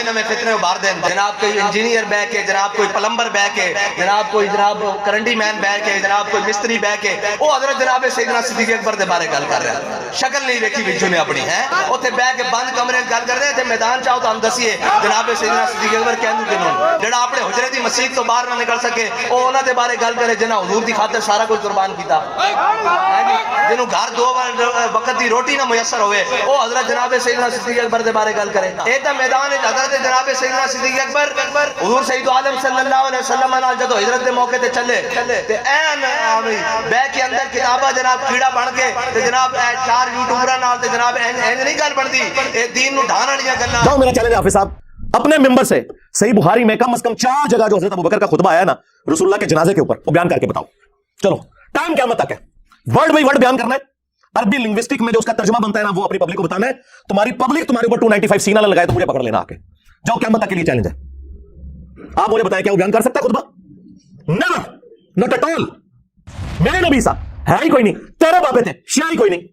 نویں فتنے ابھار دیں. جناب کوئی انجینئر بہ کے, جناب کوئی پلمبر بہ کے, جناب کوئی جناب کرنڈی مین بہ کے, جناب کوئی مستری بہ کے, وہ حضرت جناب سیدنا صدیق اکبر دے بارے گل کر رہا ہے. شکل نہیں دیکھی بچوں نے اپنی ہے, اوتھے بہ کے بند کمرے گل کر رہے تھے. میدان چاہو تو ہم دسیے جناب سیدنا صدیق اکبر کہندو کنوں جڑا اپنے حجرے دی مسجد تو باہر نہ نکل سکے, او انہاں دے بارے گل کرے جنہاں حضور دی خاطر سارا کچھ قربان کیتا, جنہوں گھر 2 وقت دی روٹی نہ میسر ہوئے, او حضرت جناب سیدنا صدیق اکبر دے بارے گل کرے. اے تے میدان وچ حضرت جناب سیدنا صدیق اکبر حضور سید عالم صلی اللہ علیہ وسلم نال جدوں ہجرت دے موقع تے چلے تے این بیگ کے اندر کتاباں جناب کیڑا بن کے تے جناب 4 یوٹیوبراں نال تے جناب این نہیں گل بندی, اے دین نو ڈھان والیاں گلاں. جاؤ میرا چیلنج حافظ صاحب, اپنے ممبر سے صحیح بخاری میں کم از کم 4 جگہ جو حضرت ابوبکر کا خطبہ آیا نا رسول اللہ کے جنازے کے اوپر, وہ بیان کر کے بتاؤ. چلو ٹائم قیامت تک ہے, ورڈ بائی ورڈ بیان کرنا ہے. عربی لنگوسٹک میں جو اس کا ترجمہ بنتا ہے نا, وہ اپنی پبلک کو بتانا ہے. تمہاری پبلک تمہارے اوپر 295 سینہ نہ لگائے تو مجھے پکڑ لینا آ کے. جاؤ قیامت تک کے لیے چیلنج ہے. آپ مجھے بتائیں کیا وہ بیان کر سکتا ہے خطبہ؟ Never, not at all. میرے نبی صاحب ہے ہی کوئی نہیں, تیرے بابے تھے شیعہ ہی کوئی نہیں,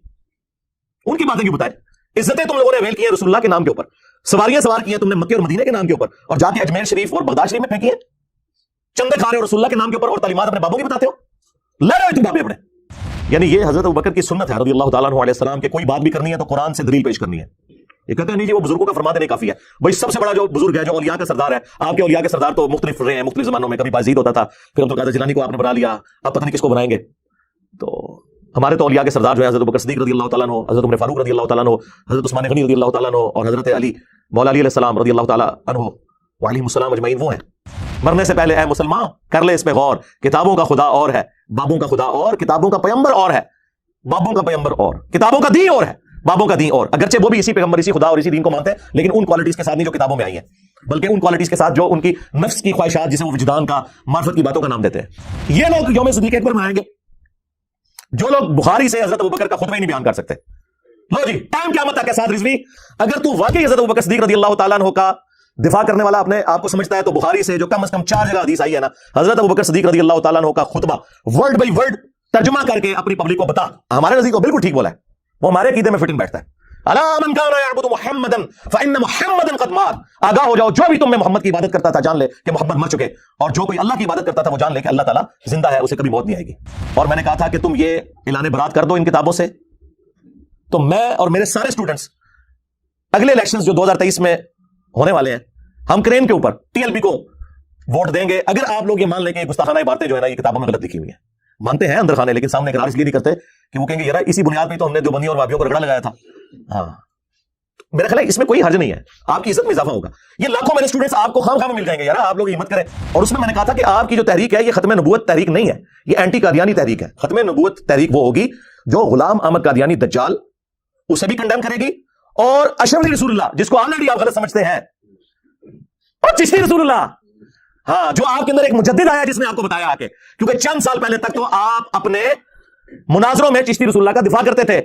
ان کی باتیں کیوں بتائیں؟ عزتیں تم لوگوں نے اویل کی ہیں رسول اللہ کے نام کے اوپر, سواریاں سوار کی ہیں تم نے مکے اور مدینے کے نام کے اوپر, اور جا کے اجمیر شریف اور بغداد شریف میں پھینکی ہیں. چندے کھا رہے ہو رسول اللہ کے نام کے اوپر اور تعلیمات اپنے بابوں کی بتاتے ہو, لے رہے ہو تم بابے اپنے. یعنی یہ حضرت ابوبکر کی سنت ہے رضی اللہ تعالیٰ عنہ علیہ السلام کہ کوئی بات بھی کرنی ہے تو قرآن سے دلیل پیش کرنی ہے. یہ کہتے ہیں نہیں جی وہ بزرگوں کا فرما دینے کافی ہے. بھائی سب سے بڑا جو بزرگ ہے, جو اولیاء کا سردار ہے, آپ کے اولیاء کے سردار تو مختلف رہے ہیں مختلف زمانوں میں. کبھی بازید ہوتا تھا, پھر عبد القادر جیلانی کو آپ نے بنا لیا, اب پتہ نہیں کس کو بنائیں گے. تو ہمارے تو اولیاء کے سردار جو ہیں حضرت ابوبکر صدیق رضی اللہ تعالیٰ عنہ, حضرت عمر فاروق رضی اللہ تعالیٰ عنہ, حضرت عثمان غنی رضی اللہ تعالیٰ عنہ, اور حضرت علی مولا علی علیہ السلام رضی اللہ تعالیٰ عنہ وعلیہم السلام اجمعین. وہ ہیں مرنے سے پہلے اے مسلمان کر لے اس پہ غور, کتابوں کا خدا اور ہے, بابوں کا خدا اور, کتابوں کا پیغمبر اور ہے, بابوں کا پیغمبر اور, کتابوں کا دین اور ہے, بابوں کا دین اور. اگرچہ وہ بھی اسی پیغمبر اسی خدا اور اسی دین کو مانتے ہیں, لیکن ان کوالٹیز کے ساتھ نہیں جو کتابوں میں آئی ہیں, بلکہ ان کوالٹیز کے ساتھ جو ان کی نفس کی خواہشات, جسے وہ وجدان کا معرفت کی باتوں کا نام دیتے ہیں. یہ لوگ یوم صدیق اکبر منائیں گے جو لوگ بخاری سے حضرت ابوبکر کا خطبہ ہی نہیں بیان کر سکتے. لو جی ٹائم قیامت تک کے ساتھ رضوی, اگر تو واقعی حضرت ابوبکر صدیق رضی اللہ تعالیٰ عنہ کا دفاع کرنے والا اپنے آپ کو سمجھتا ہے, تو بخاری سے جو کم از کم 4 جگہ حدیث آئی ہے نا, حضرت ابوبکر صدیق رضی اللہ تعالیٰ عنہ کا خطبہ ورڈ بائی ورڈ ترجمہ کر کے اپنی پبلک کو بتا. ہمارے نزدیک کو بالکل ٹھیک بولا ہے, وہ ہمارے عقیدے میں فٹنگ بیٹھتا ہے. الا من کان یعبد محمدا فان محمدا قد مات, آگاہ ہو جاؤ جو بھی تم میں محمد کی عبادت کرتا تھا جان لے کہ محمد مر چکے, اور جو کوئی اللہ کی عبادت کرتا تھا وہ جان لے کہ اللہ تعالیٰ زندہ ہے, اسے کبھی موت نہیں آئے گی. اور میں نے کہا تھا کہ تم یہ اعلان برات کر دو ان کتابوں سے, تو میں اور میرے سارے اسٹوڈنٹس اگلے الیکشنز جو 2023 میں ہونے والے ہیں, ہم کرین کے اوپر TLP کو ووٹ دیں گے اگر آپ لوگ یہ مان لیں کہ گستاخانہ باتیں جو ہے نا یہ کتابوں میں غلط لکھی ہوئی ہیں. مانتے ہیں اندر خانے, لیکن سامنے اقرار اس لیے نہیں کرتے کہ وہ کہیں گے یار اسی بنیاد پہ تو ہم نے دیوبندیوں اور وہابیوں کو رگڑا لگایا تھا. ہاں میرا خیال ہے اس میں کوئی حرج نہیں ہے, آپ کی عزت میں اضافہ ہوگا. یہ لاکھوں میرے اسٹوڈنٹس آپ کو خام خام مل جائیں گے, یار آپ لوگ ہمت کریں. اور اس میں نے کہا تھا کہ آپ کی جو تحریک ہے یہ ختم نبوت تحریک نہیں ہے, یہ اینٹی قادیانی تحریک ہے. ختم نبوت تحریک وہ ہوگی جو غلام احمد قادیانی دجال اسے بھی کنڈیم کرے گی, اور اشرف علی رسول اللہ جس کو آلریڈی آپ غلط سمجھتے ہیں, اور چشتی رسول اللہ, ہاں جو آپ کے اندر ایک مجدد آیا جس نے آپ کو بتایا آ کے, کیونکہ چند سال پہلے تک تو آپ اپنے مناظروں میں چشتی رسول اللہ کا دفاع کرتے تھے,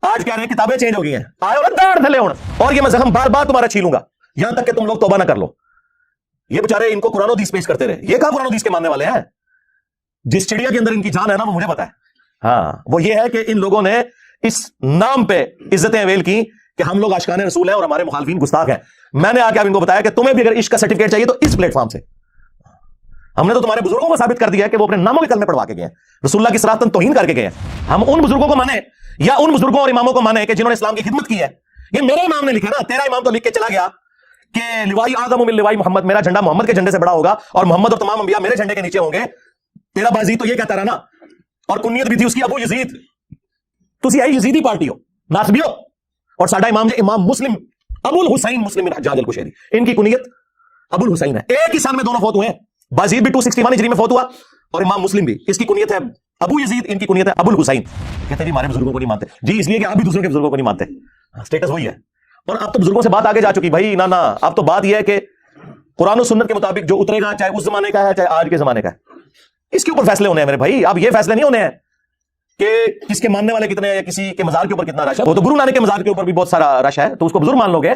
آج کہہ رہے ہیں کتابیں چینج ہو گئی ہیں, آئے اور داڑھ دھلے ہوں, اور یہ میں زخم بار بار تمہارا چھیلوں گا یہاں تک کہ تم لوگ توبہ نہ کر لو. یہ بیچارے ان کو قرآن و حدیث پیش کرتے رہے, یہ کہاں قرآن و حدیث کے ماننے والے ہیں؟ جس چڑیا کے اندر ان کی جان ہے نا وہ مجھے پتا ہے. ہاں وہ یہ ہے کہ ان لوگوں نے اس نام پہ عزتیں اویل کی کہ ہم لوگ عاشقان رسول ہیں اور ہمارے مخالفین گستاخ ہیں. میں نے آ کے اب ان کو بتایا کہ تمہیں بھی اگر عشق کا سرٹیفکیٹ چاہیے تو اس پلیٹ فارم سے, ہم نے تو تمہارے بزرگوں کو ثابت کر دیا ہے کہ وہ اپنے ناموں کے کلمے پڑھوا کے گئے ہیں, رسول اللہ کی صراحتاً توہین کر کے گئے ہیں. ہم ان بزرگوں کو مانیں یا ان بزرگوں اور اماموں کو مانیں کہ جنہوں نے اسلام کی خدمت کی ہے. یہ میرے امام نے لکھا نا, تیرا امام تو لکھ کے چلا گیا کہ لوائی اعظم من لوائی محمد, میرا جھنڈا محمد کے جھنڈے سے بڑا ہوگا اور محمد اور تمام انبیاء میرے جھنڈے کے نیچے ہوں گے. تیرا بازید تو یہ کہتا رہا نا, اور کنیت بھی تھی اس کی ابو یزید, تسی ہے یزیدی پارٹی ہو, ناسبی ہو. اور ساڈا امام ہے امام مسلم ابو الحسین مسلم بن حجاج القشیری, ان کی کنیت ابو الحسین ہے. ایک ہی سال میں دونوں فوت ہوئے ہیں, بازید بھی 261 ہجری میں فوت ہوا اور امام مسلم بھی, اس کی کنیت ہے ابو یزید, ان کی کنیت ہے ابو الحسین. کہتے ہیں جی ہمارے بزرگوں کو نہیں مانتے, جی اس لیے کہ آپ بھی دوسروں کے بزرگوں کو نہیں مانتے, سٹیٹس وہی ہے. اور اب تو بزرگوں سے بات آگے جا چکی بھائی, نا اب تو بات یہ ہے کہ قرآن و سنت کے مطابق جو اترے گا چاہے اس زمانے کا ہے چاہے آج کے زمانے کا ہے, اس کے اوپر فیصلے ہونے ہیں میرے بھائی. اب یہ فیصلے نہیں ہونے ہیں کہ کس کے ماننے والے کتنے ہیں یا کسی کے مزار کے اوپر کتنا رش ہے. وہ تو گرو نانک کے مزار کے اوپر بھی بہت سارا رش ہے, تو اس کو بزرگ مان لو گے.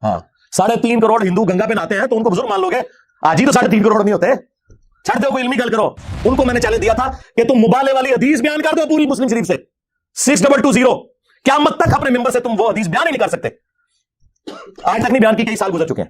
ہاں 3.5 کروڑ ہندو گنگا پہ نہاتے ہیں تو ان کو بزرگ مان لو گے. آج ہی تو 3.5 کروڑ نہیں ہوتے, چھڑ دو کوئی علمی گل کرو. ان کو میں نے چیلنج دیا تھا کہ تم مبالغے والی حدیث بیان کر دو پوری مسلم شریف سے 6220, قیامت تک اپنے ممبر سے تم وہ حدیث بیان ہی نہیں کر سکتے. آج تک نہیں بیان کی, کئی سال گزر چکے ہیں.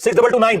6229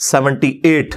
78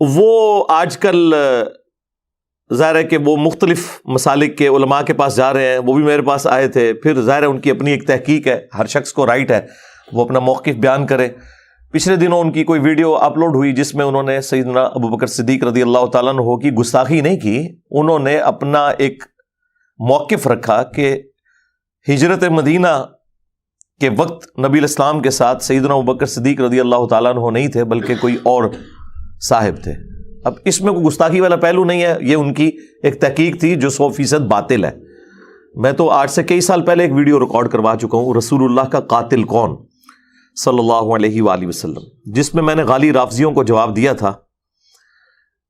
وہ آج کل ظاہر ہے کہ وہ مختلف مسالک کے علماء کے پاس جا رہے ہیں، وہ بھی میرے پاس آئے تھے، پھر ظاہر ہے ان کی اپنی ایک تحقیق ہے، ہر شخص کو رائٹ ہے وہ اپنا موقف بیان کرے۔ پچھلے دنوں ان کی کوئی ویڈیو اپلوڈ ہوئی جس میں انہوں نے سیدنا ابوبکر صدیق رضی اللہ تعالیٰ عنہ کی گستاخی نہیں کی، انہوں نے اپنا ایک موقف رکھا کہ ہجرت مدینہ کے وقت نبی الاسلام کے ساتھ سیدنا ابوبکر صدیق رضی اللہ تعالیٰ عنہ نہیں تھے بلکہ کوئی اور صاحب تھے۔ اب اس میں کوئی گستاخی والا پہلو نہیں ہے، یہ ان کی ایک تحقیق تھی جو 100% باطل ہے۔ میں تو آج سے کئی سال پہلے ایک ویڈیو ریکارڈ کروا چکا ہوں، رسول اللہ کا قاتل کون صلی اللہ علیہ وآلہ وسلم، جس میں نے غالی رافضیوں کو جواب دیا تھا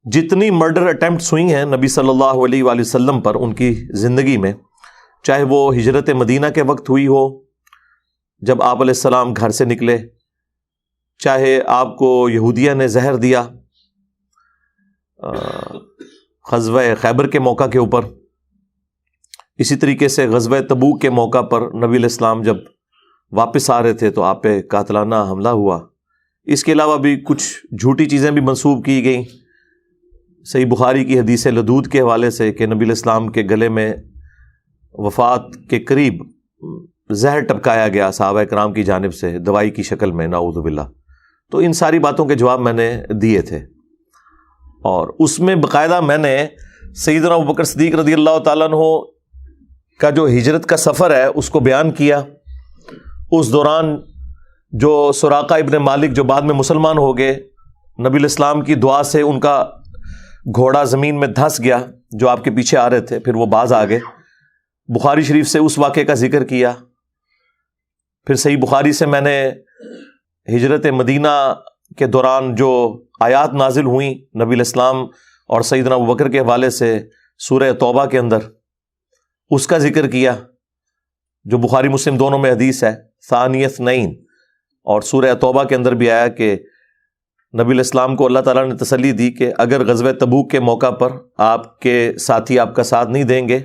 جتنی مرڈر اٹیمپٹس ہوئی ہیں نبی صلی اللہ علیہ وآلہ وسلم پر ان کی زندگی میں، چاہے وہ ہجرت مدینہ کے وقت ہوئی ہو جب آپ علیہ السلام گھر سے نکلے، چاہے آپ کو یہودیہ نے زہر دیا غزوہ خیبر کے موقع کے اوپر، اسی طریقے سے غزوہ تبوک کے موقع پر نبی علیہ السلام جب واپس آ رہے تھے تو آپ پہ قاتلانہ حملہ ہوا۔ اس کے علاوہ بھی کچھ جھوٹی چیزیں بھی منسوب کی گئیں، صحیح بخاری کی حدیث لدود کے حوالے سے کہ نبی علیہ السلام کے گلے میں وفات کے قریب زہر ٹپکایا گیا صحابہ کرام کی جانب سے دوائی کی شکل میں، نعوذ باللہ۔ تو ان ساری باتوں کے جواب میں نے دیے تھے، اور اس میں باقاعدہ میں نے سیدنا ابوبکر صدیق رضی اللہ تعالیٰ عنہ کا جو ہجرت کا سفر ہے اس کو بیان کیا۔ اس دوران جو سراقہ ابن مالک جو بعد میں مسلمان ہو گئے، نبی علیہ السلام کی دعا سے ان کا گھوڑا زمین میں دھنس گیا جو آپ کے پیچھے آ رہے تھے، پھر وہ باز آ گئے۔ بخاری شریف سے اس واقعے کا ذکر کیا۔ پھر صحیح بخاری سے میں نے ہجرت مدینہ کے دوران جو آیات نازل ہوئیں نبی علیہ السلام اور سیدنا ابوبکر کے حوالے سے سورہ توبہ کے اندر، اس کا ذکر کیا جو بخاری مسلم دونوں میں حدیث ہے، ثانی اثنین، اور سورہ توبہ کے اندر بھی آیا کہ نبی علیہ السلام کو اللہ تعالیٰ نے تسلی دی کہ اگر غزوہ تبوک کے موقع پر آپ کے ساتھی آپ کا ساتھ نہیں دیں گے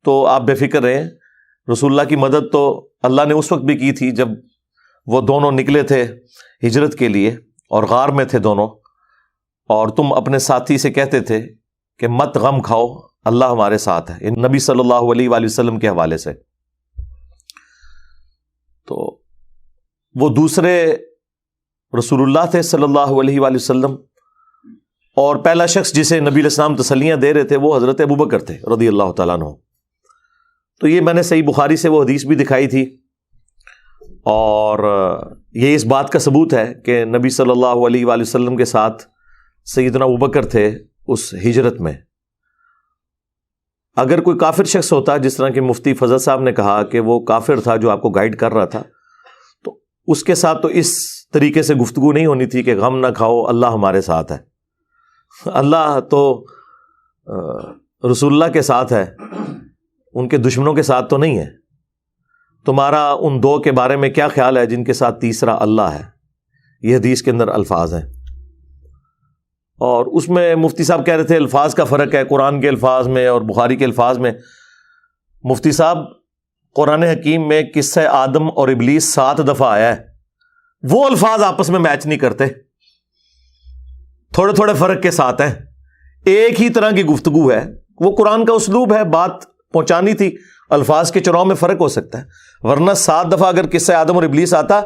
تو آپ بے فکر رہیں، رسول اللہ کی مدد تو اللہ نے اس وقت بھی کی تھی جب وہ دونوں نکلے تھے ہجرت کے لیے اور غار میں تھے دونوں، اور تم اپنے ساتھی سے کہتے تھے کہ مت غم کھاؤ، اللہ ہمارے ساتھ ہے، نبی صلی اللہ علیہ وآلہ وسلم کے حوالے سے۔ تو وہ دوسرے رسول اللہ تھے صلی اللہ علیہ وآلہ وسلم، اور پہلا شخص جسے نبی علیہ السلام تسلیاں دے رہے تھے وہ حضرت ابوبکر تھے رضی اللہ تعالیٰ عنہ۔ تو یہ میں نے صحیح بخاری سے وہ حدیث بھی دکھائی تھی، اور یہ اس بات کا ثبوت ہے کہ نبی صلی اللہ علیہ وآلہ وسلم کے ساتھ سیدنا ابوبکر تھے اس ہجرت میں۔ اگر کوئی کافر شخص ہوتا، جس طرح کہ مفتی فضل صاحب نے کہا کہ وہ کافر تھا جو آپ کو گائیڈ کر رہا تھا، تو اس کے ساتھ تو اس طریقے سے گفتگو نہیں ہونی تھی کہ غم نہ کھاؤ، اللہ ہمارے ساتھ ہے۔ اللہ تو رسول اللہ کے ساتھ ہے، ان کے دشمنوں کے ساتھ تو نہیں ہے۔ تمہارا ان دو کے بارے میں کیا خیال ہے جن کے ساتھ تیسرا اللہ ہے؟ یہ حدیث کے اندر الفاظ ہیں، اور اس میں مفتی صاحب کہہ رہے تھے الفاظ کا فرق ہے قرآن کے الفاظ میں اور بخاری کے الفاظ میں۔ مفتی صاحب، قرآن حکیم میں قصہ آدم اور ابلیس 7 دفعہ آیا ہے، وہ الفاظ آپس میں میچ نہیں کرتے، تھوڑے تھوڑے فرق کے ساتھ ہیں، ایک ہی طرح کی گفتگو ہے، وہ قرآن کا اسلوب ہے، بات پہنچانی تھی، الفاظ کے چناؤ میں فرق ہو سکتا ہے، ورنہ 7 دفعہ اگر قصہ آدم اور ابلیس آتا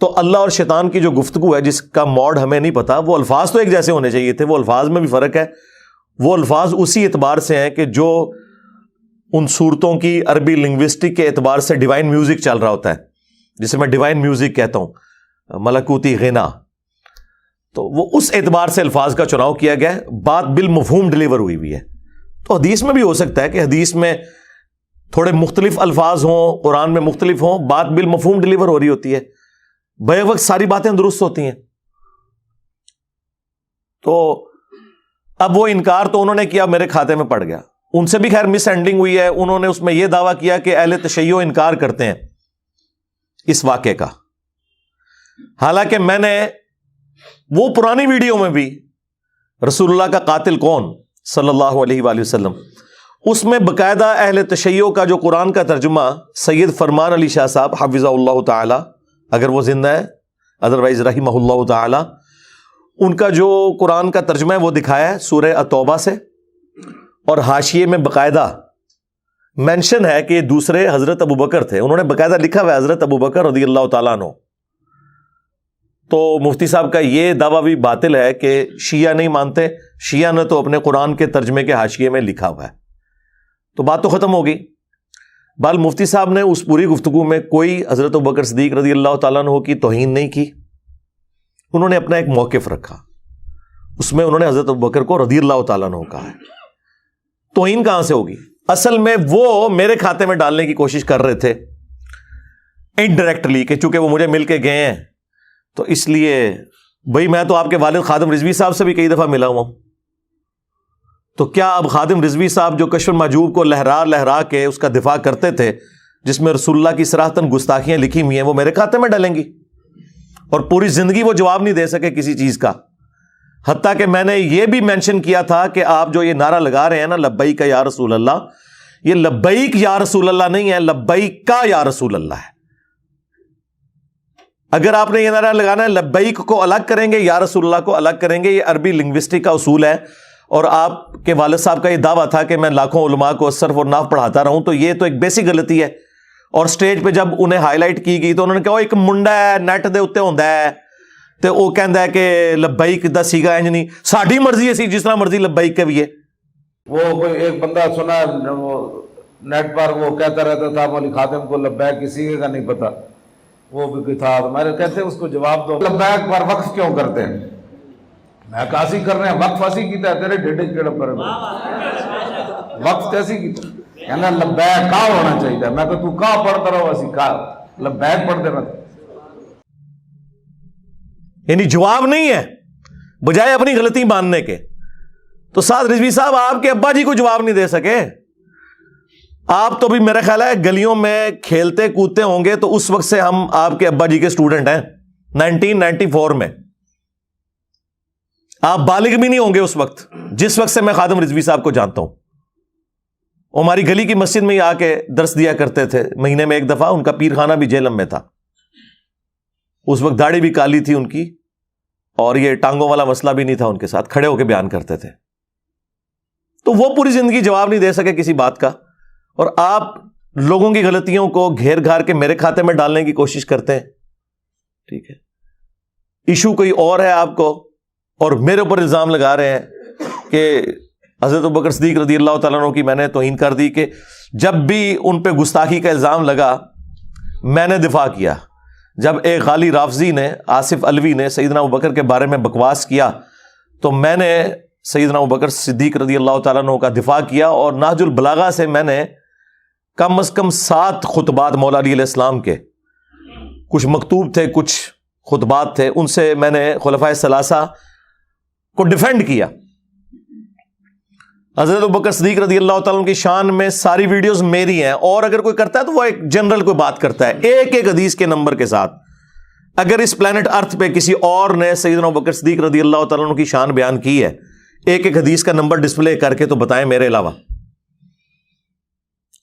تو اللہ اور شیطان کی جو گفتگو ہے جس کا موڈ ہمیں نہیں پتا، وہ الفاظ تو ایک جیسے ہونے چاہیے تھے، وہ الفاظ میں بھی فرق ہے۔ وہ الفاظ اسی اعتبار سے ہیں کہ جو ان صورتوں کی عربی لنگوسٹک کے اعتبار سے ڈیوائن میوزک چل رہا ہوتا ہے، جسے میں ڈیوائن میوزک کہتا ہوں، ملکوتی غنا، تو وہ اس اعتبار سے الفاظ کا چناؤ کیا گیا ہے، بات بالمفہوم ڈلیور ہوئی ہوئی ہے۔ تو حدیث میں بھی ہو سکتا ہے کہ حدیث میں تھوڑے مختلف الفاظ ہوں، قرآن میں مختلف ہوں، بات بالمفہوم ڈلیور ہو رہی ہوتی ہے، بے وقت ساری باتیں درست ہوتی ہیں۔ تو اب وہ انکار تو انہوں نے کیا، میرے کھاتے میں پڑ گیا، ان سے بھی خیر مس ہینڈلنگ ہوئی ہے، انہوں نے اس میں یہ دعویٰ کیا کہ اہل تشیع انکار کرتے ہیں اس واقعے کا، حالانکہ میں نے وہ پرانی ویڈیو میں بھی رسول اللہ کا قاتل کون صلی اللہ علیہ وآلہ وسلم، اس میں باقاعدہ اہل تشیع کا جو قرآن کا ترجمہ سید فرمان علی شاہ صاحب حفظہ اللہ تعالی، اگر وہ زندہ ہے، ادروائز رحمہ اللہ تعالی، ان کا جو قرآن کا ترجمہ ہے وہ دکھایا ہے سورہ التوبہ سے، اور حاشیے میں باقاعدہ مینشن ہے کہ یہ دوسرے حضرت ابوبکر تھے. انہوں نے باقاعدہ لکھا ہوا ہے حضرت ابوبکر رضی اللہ تعالیٰ عنہ. تو مفتی صاحب کا یہ دعویٰ بھی باطل ہے کہ شیعہ نہیں مانتے. شیعہ نے تو اپنے قرآن کے ترجمے کے حاشیے میں لکھا ہوا ہے. تو بات تو ختم ہو گئی. بال مفتی صاحب نے اس پوری گفتگو میں کوئی حضرت ابوبکر صدیق رضی اللہ تعالیٰ عنہ کی توہین نہیں کی. انہوں نے اپنا ایک موقف رکھا، اس میں انہوں نے حضرت ابوبکر کو رضی اللہ تعالیٰ عنہ کہا ہے. توہین کہاں سے ہوگی؟ اصل میں وہ میرے کھاتے میں ڈالنے کی کوشش کر رہے تھے انڈائریکٹلی، کہ چونکہ وہ مجھے مل کے گئے ہیں تو اس لیے بھائی میں تو آپ کے والد خادم رضوی صاحب سے بھی کئی دفعہ ملا ہوا ہوں. تو کیا اب خادم رضوی صاحب جو کشف المحجوب کو لہرا لہرا کے اس کا دفاع کرتے تھے، جس میں رسول اللہ کی صراحتاً گستاخیاں لکھی ہوئی ہیں، وہ میرے کھاتے میں ڈالیں گی؟ اور پوری زندگی وہ جواب نہیں دے سکے کسی چیز کا. حتیٰ کہ میں نے یہ بھی مینشن کیا تھا کہ آپ جو یہ نعرہ لگا رہے ہیں نا لبیک یا رسول اللہ، یہ لبیک یا رسول اللہ نہیں ہے، لبیک کا یا رسول اللہ ہے. اگر آپ نے یہ نعرہ لگانا ہے لبیک کو الگ کریں گے، یا رسول اللہ کو الگ کریں گے. یہ عربی لنگوسٹک کا اصول ہے. اور آپ کے والد صاحب کا یہ دعویٰ تھا کہ میں لاکھوں علماء کو صرف اور نحو پڑھاتا رہوں، تو یہ تو ایک بیسک غلطی ہے. اور سٹیج پہ جب انہیں ہائی لائٹ کی گئی تو انہوں نے کہا ایک منڈا ہے نیٹ دے اتتے ہوندا ہے تے وہ کہندا ہے کہ لبیک دا سیگا انج نہیں، ساڈی مرضی ہے سی جس طرح مرضی لبیک کے بھی ہے. وہ کوئی ایک بندہ سنا وہ نیٹ پر وہ کہتا رہتا تھا مولوی خادم کو لبیک کسی کا نہیں پتا، وہ بھی کوئی تھا. ہمارے کہتے ہیں اس کو جواب دو لبیک پر وقف کیوں کرتے ہیں؟ میں کاسی کر رہے ہیں وقف ایسی کیتا ہے تیرے ڈیڈے کیڑا پر وقف کیسی کیتا کہنا لبیک کا ہونا چاہیے. میں کہ تو کا پڑھتا رہو ایسی کا لبیک پڑھ دینا. یعنی جواب نہیں ہے بجائے اپنی غلطی ماننے کے. تو سعد رضوی صاحب آپ کے ابا جی کو جواب نہیں دے سکے. آپ تو بھی میرا خیال ہے گلیوں میں کھیلتے کودتے ہوں گے تو اس وقت سے ہم آپ کے ابا جی کے اسٹوڈنٹ ہیں 1994 میں. آپ بالغ بھی نہیں ہوں گے اس وقت جس وقت سے میں خادم رضوی صاحب کو جانتا ہوں. وہ ہماری گلی کی مسجد میں ہی آ کے درس دیا کرتے تھے مہینے میں ایک دفعہ. ان کا پیر خانہ بھی جہلم میں تھا. اس وقت داڑھی بھی کالی تھی ان کی، اور یہ ٹانگوں والا مسئلہ بھی نہیں تھا ان کے ساتھ. کھڑے ہو کے بیان کرتے تھے. تو وہ پوری زندگی جواب نہیں دے سکے کسی بات کا، اور آپ لوگوں کی غلطیوں کو گھیر گھار کے میرے کھاتے میں ڈالنے کی کوشش کرتے ہیں. ٹھیک ہے، ایشو کوئی اور ہے آپ کو، اور میرے اوپر الزام لگا رہے ہیں کہ حضرت ابوبکر صدیق رضی اللہ تعالیٰ عنہ کی میں نے توہین کر دی. کہ جب بھی ان پہ گستاخی کا الزام لگا میں نے دفاع کیا. جب ایک غالی رافضی نے، آصف علوی نے سیدنا ابوبکر کے بارے میں بکواس کیا تو میں نے سیدنا ابوبکر صدیق رضی اللہ تعالیٰ عنہ کا دفاع کیا. اور نہج البلاغہ سے میں نے کم از کم 7 خطبات مولا علی علیہ السلام کے، کچھ مکتوب تھے کچھ خطبات تھے، ان سے میں نے خلفائے ثلاثہ کو ڈیفینڈ کیا. حضرت ابوبکر صدیق رضی اللہ تعالیٰ عنہ کی شان میں ساری ویڈیوز میری ہیں. اور اگر کوئی کرتا ہے تو وہ ایک جنرل کوئی بات کرتا ہے ایک ایک حدیث کے نمبر کے ساتھ. اگر اس پلانٹ ارتھ پہ کسی اور نے سیدنا ابوبکر صدیق رضی اللہ تعالیٰ عنہ کی شان بیان کی ہے ایک ایک حدیث کا نمبر ڈسپلے کر کے، تو بتائیں میرے علاوہ.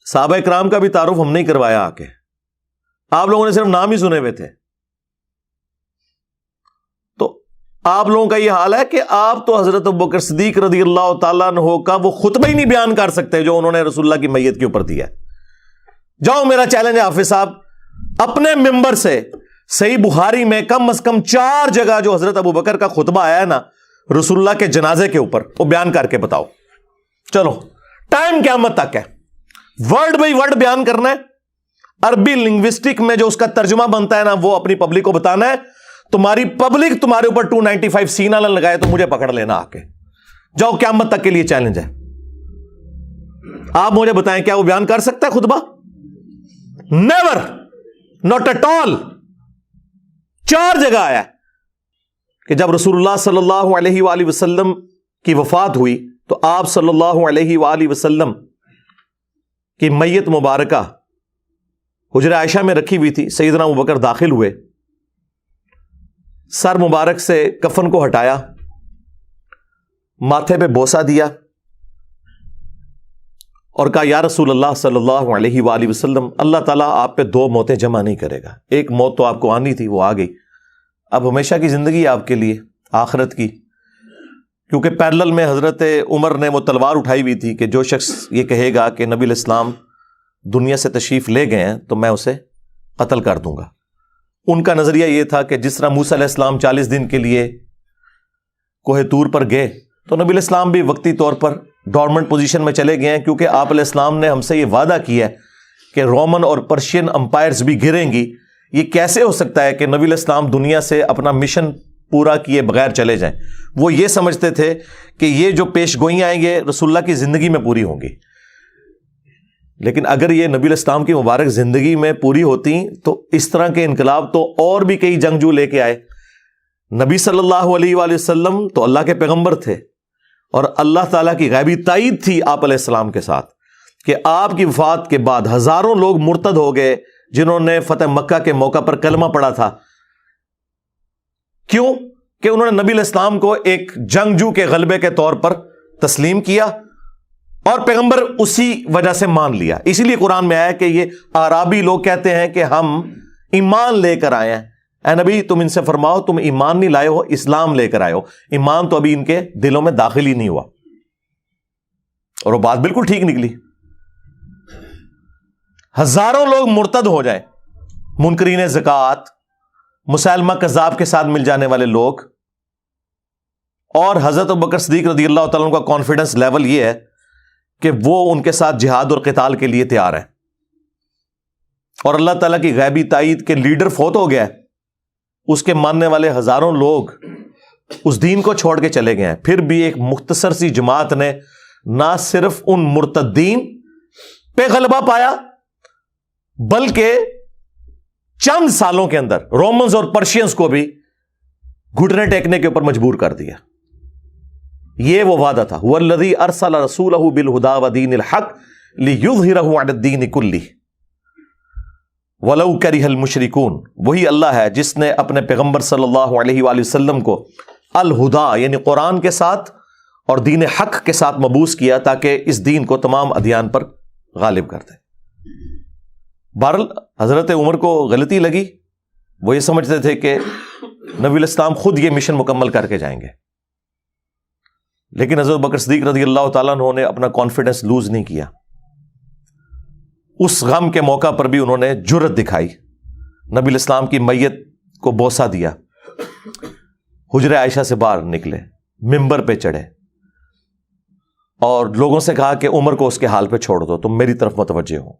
صحابہ کرام کا بھی تعارف ہم نہیں کروایا آ کے، آپ لوگوں نے صرف نام ہی سنے ہوئے تھے. تو آپ لوگوں کا یہ حال ہے کہ آپ تو حضرت ابوبکر صدیق رضی اللہ تعالیٰ عنہ کا وہ خطبہ ہی نہیں بیان کر سکتے جو انہوں نے رسول اللہ کی میت کے اوپر دیا ہے. جاؤ، میرا چیلنج ہے حافظ صاحب، اپنے ممبر سے صحیح بخاری میں کم از کم 4 جگہ جو حضرت ابوبکر کا خطبہ آیا ہے نا رسول اللہ کے جنازے کے اوپر، وہ بیان کر کے بتاؤ. چلو ٹائم قیامت تک ہے، ورڈ بائی ورڈ بیان کرنا ہے. عربی لنگوسٹک میں جو اس کا ترجمہ بنتا ہے نا وہ اپنی پبلک کو بتانا ہے. تمہاری پبلک تمہارے اوپر 295 سینہ نہ لگائے تو مجھے پکڑ لینا آ کے. جاؤ، قیامت تک کے لیے چیلنج ہے. آپ مجھے بتائیں کیا وہ بیان کر سکتا ہے خطبہ؟ نیور، ناٹ ایٹ آل. 4 جگہ آیا ہے کہ جب رسول اللہ صلی اللہ علیہ وآلہ وسلم کی وفات ہوئی تو آپ صلی اللہ علیہ وآلہ وسلم کی میت مبارکہ حجرہ عائشہ میں رکھی ہوئی تھی. سیدنا ابوبکر داخل ہوئے، سر مبارک سے کفن کو ہٹایا، ماتھے پہ بوسہ دیا اور کہا یا رسول اللہ صلی اللہ علیہ وآلہ وسلم، اللہ تعالیٰ آپ پہ 2 موتیں جمع نہیں کرے گا. ایک موت تو آپ کو آنی تھی، وہ آ گئی. اب ہمیشہ کی زندگی آپ کے لیے، آخرت کی، کیونکہ پیرلل میں حضرت عمر نے وہ تلوار اٹھائی ہوئی تھی کہ جو شخص یہ کہے گا کہ نبی علیہ السلام دنیا سے تشریف لے گئے ہیں تو میں اسے قتل کر دوں گا۔ ان کا نظریہ یہ تھا کہ جس طرح موسیٰ علیہ السلام 40 دن کے لیے کوہ طور پر گئے تو نبی علیہ السلام بھی وقتی طور پر ڈورمنٹ پوزیشن میں چلے گئے ہیں، کیونکہ آپ علیہ السلام نے ہم سے یہ وعدہ کیا ہے کہ رومن اور پرشین امپائرز بھی گریں گی۔ یہ کیسے ہو سکتا ہے کہ نبی علیہ السلام دنیا سے اپنا مشن پورا کیے بغیر چلے جائیں؟ وہ یہ سمجھتے تھے کہ یہ جو پیش گوئیاں آئیں گے رسول اللہ کی زندگی میں پوری ہوں گی، لیکن اگر یہ نبی علیہ السلام کی مبارک زندگی میں پوری ہوتی تو اس طرح کے انقلاب تو اور بھی کئی جنگجو لے کے آئے۔ نبی صلی اللہ علیہ وآلہ وسلم تو اللہ کے پیغمبر تھے، اور اللہ تعالیٰ کی غیبی تائید تھی آپ علیہ السلام کے ساتھ کہ آپ کی وفات کے بعد ہزاروں لوگ مرتد ہو گئے جنہوں نے فتح مکہ کے موقع پر کلمہ پڑھا تھا۔ کیوں؟ کہ انہوں نے نبی علیہ السلام کو ایک جنگجو کے غلبے کے طور پر تسلیم کیا اور پیغمبر اسی وجہ سے مان لیا۔ اسی لیے قرآن میں آیا کہ یہ اعرابی لوگ کہتے ہیں کہ ہم ایمان لے کر آئے ہیں۔ اے نبی تم ان سے فرماؤ تم ایمان نہیں لائے ہو، اسلام لے کر آئے ہو، ایمان تو ابھی ان کے دلوں میں داخل ہی نہیں ہوا۔ اور وہ بات بالکل ٹھیک نکلی۔ ہزاروں لوگ مرتد ہو جائیں، منکرین زکوٰۃ، مسلمہ کذاب کے ساتھ مل جانے والے لوگ، اور حضرت ابوبکر صدیق رضی اللہ تعالیٰ عنہ کا کانفیڈنس لیول یہ ہے کہ وہ ان کے ساتھ جہاد اور قتال کے لیے تیار ہیں، اور اللہ تعالیٰ کی غیبی تائید کے لیڈر فوت ہو گیا ہے، اس کے ماننے والے ہزاروں لوگ اس دین کو چھوڑ کے چلے گئے ہیں۔ پھر بھی ایک مختصر سی جماعت نے نہ صرف ان مرتدین پہ غلبہ پایا بلکہ چند سالوں کے اندر رومنز اور پرشینز کو بھی گھٹنے ٹیکنے کے اوپر مجبور کر دیا۔ یہ وہ وعدہ تھا، وَالَّذِي أَرْسَلَ رَسُولَهُ بِالْهُدَى وَدِينِ الْحَقِّ لِيُظْهِرَهُ عَلَى الدِّينِ كُلِّهِ وَلَوْ كَرِهَ الْمُشْرِكُونَ۔ وہی اللہ ہے جس نے اپنے پیغمبر صلی اللہ علیہ وآلہ وسلم کو الہدا یعنی قرآن کے ساتھ اور دین حق کے ساتھ مبعوث کیا تاکہ اس دین کو تمام ادیان پر غالب کر دے۔ بہرحال حضرت عمر کو غلطی لگی، وہ یہ سمجھتے تھے کہ نبی علیہ السلام خود یہ مشن مکمل کر کے جائیں گے، لیکن حضرت بکر صدیق رضی اللہ تعالیٰ عنہ نے اپنا کانفیڈنس لوز نہیں کیا۔ اس غم کے موقع پر بھی انہوں نے جرأت دکھائی، نبی علیہ السلام کی میت کو بوسہ دیا، حجرہ عائشہ سے باہر نکلے، ممبر پہ چڑھے اور لوگوں سے کہا کہ عمر کو اس کے حال پہ چھوڑ دو، تم میری طرف متوجہ ہو۔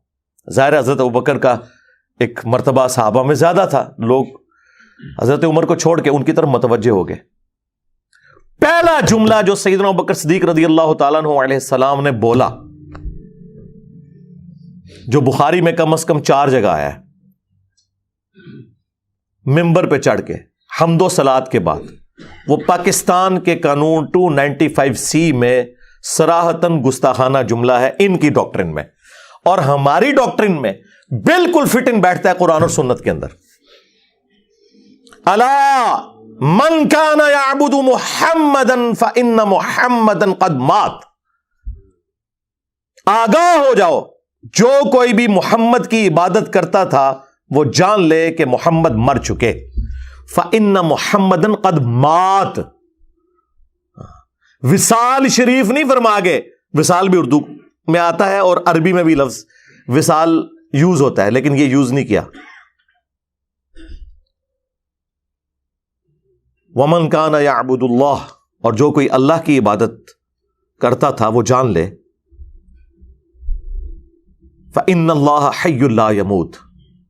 ظاہر حضرت ابوبکر کا ایک مرتبہ صحابہ میں زیادہ تھا، لوگ حضرت عمر کو چھوڑ کے ان کی طرف متوجہ ہو گئے۔ پہلا جملہ جو سیدنا ابوبکر صدیق رضی اللہ تعالیٰ عنہ علیہ السلام نے بولا، جو بخاری میں کم از کم 4 جگہ آیا ہے، ممبر پہ چڑھ کے حمد و صلات کے بعد، وہ پاکستان کے قانون 295C میں صراحتاً گستاخانہ جملہ ہے ان کی ڈاکٹرن میں، اور ہماری ڈاکٹرن میں بالکل فٹ ان بیٹھتا ہے قرآن اور سنت کے اندر۔ الا من کان یعبد محمدا فان محمدا قد مات۔ آگاہ ہو جاؤ، جو کوئی بھی محمد کی عبادت کرتا تھا وہ جان لے کہ محمد مر چکے۔ فان محمدا قد مات۔ وصال شریف نہیں فرما گے، وصال بھی اردو میں آتا ہے اور عربی میں بھی لفظ وصال یوز ہوتا ہے، لیکن یہ یوز نہیں کیا۔ ومن کان یعبد اللہ، اور جو کوئی اللہ کی عبادت کرتا تھا وہ جان لے فإن اللہ حی لا یموت،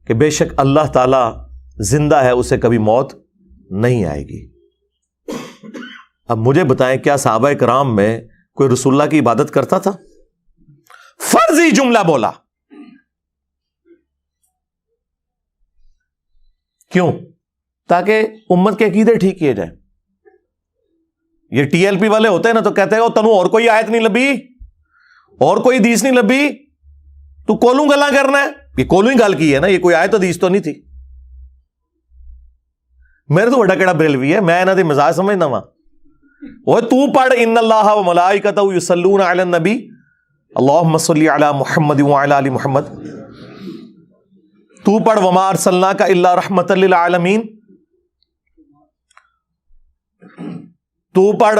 کہ بے شک اللہ تعالی زندہ ہے، اسے کبھی موت نہیں آئے گی۔ اب مجھے بتائیں کیا صحابہ کرام میں کوئی رسول اللہ کی عبادت کرتا تھا؟ فرضی جملہ بولا، کیوں؟ تاکہ امت کے عقیدے ٹھیک کیے جائیں۔ یہ ٹی ایل پی والے ہوتے ہیں نا تو کہتے ہیں تنو اور کوئی آیت نہیں لبھی، اور کوئی حدیث نہیں لبھی، تو کولوں گلاں کرنا ہے۔ یہ کولوں ہی گل کی ہے نا، یہ کوئی آیت حدیث تو نہیں تھی۔ میرے تو بڑا کیڑا بریلوی ہے، میں انہاں دی مزاج سمجھنا وا۔ اوے تو پڑھ ان اللہ و ملائکتہ یصلون علی النبی اللہم صلی علی محمد وعلی آل محمد۔ تو پڑھ وما ارسلناک الا رحمۃ للعالمین۔ تو پڑھ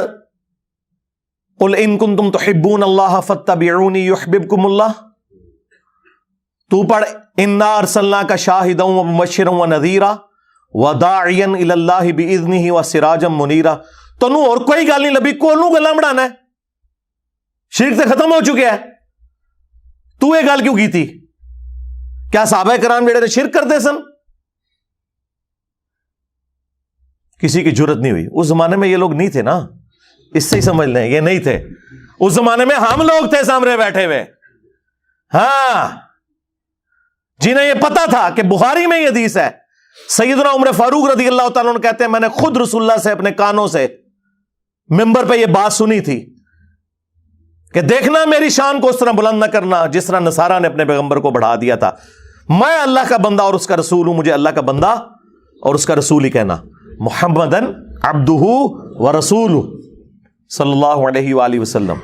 قل ان کنتم تحبون اللہ فاتبعونی یحببکم اللہ. تو پڑھ انا ارسلناک شاہدا ومبشرا ونذیرا وداعیا الی اللہ باذنہ وسراجا منیرا. تنوں اور کوئی گل نہیں لبھی, کولوں گلاں بڑھانا ہے؟ شرک سے ختم ہو چکے ہے. تو یہ گل کیوں کی تھی؟ کیا صحابہ کرام جڑے شرک کرتے سن؟ کسی کی جرت نہیں ہوئی. اس زمانے میں یہ لوگ نہیں تھے نا, اس سے ہی سمجھ لیں یہ نہیں تھے. اس زمانے میں ہم لوگ تھے سامنے بیٹھے ہوئے, ہاں, جنہیں یہ پتا تھا کہ بخاری میں یہ حدیث ہے. سیدنا عمر فاروق رضی اللہ تعالیٰ عنہ کہتے ہیں میں نے خود رسول اللہ سے اپنے کانوں سے ممبر پہ یہ بات سنی تھی کہ دیکھنا میری شان کو اس طرح بلند نہ کرنا جس طرح نصارہ نے اپنے پیغمبر کو بڑھا دیا تھا. میں اللہ کا بندہ اور اس کا رسول ہوں, مجھے اللہ کا بندہ اور اس کا رسول ہی کہنا. محمدن عبدہ ورسولہ صلی اللہ علیہ وآلہ وسلم.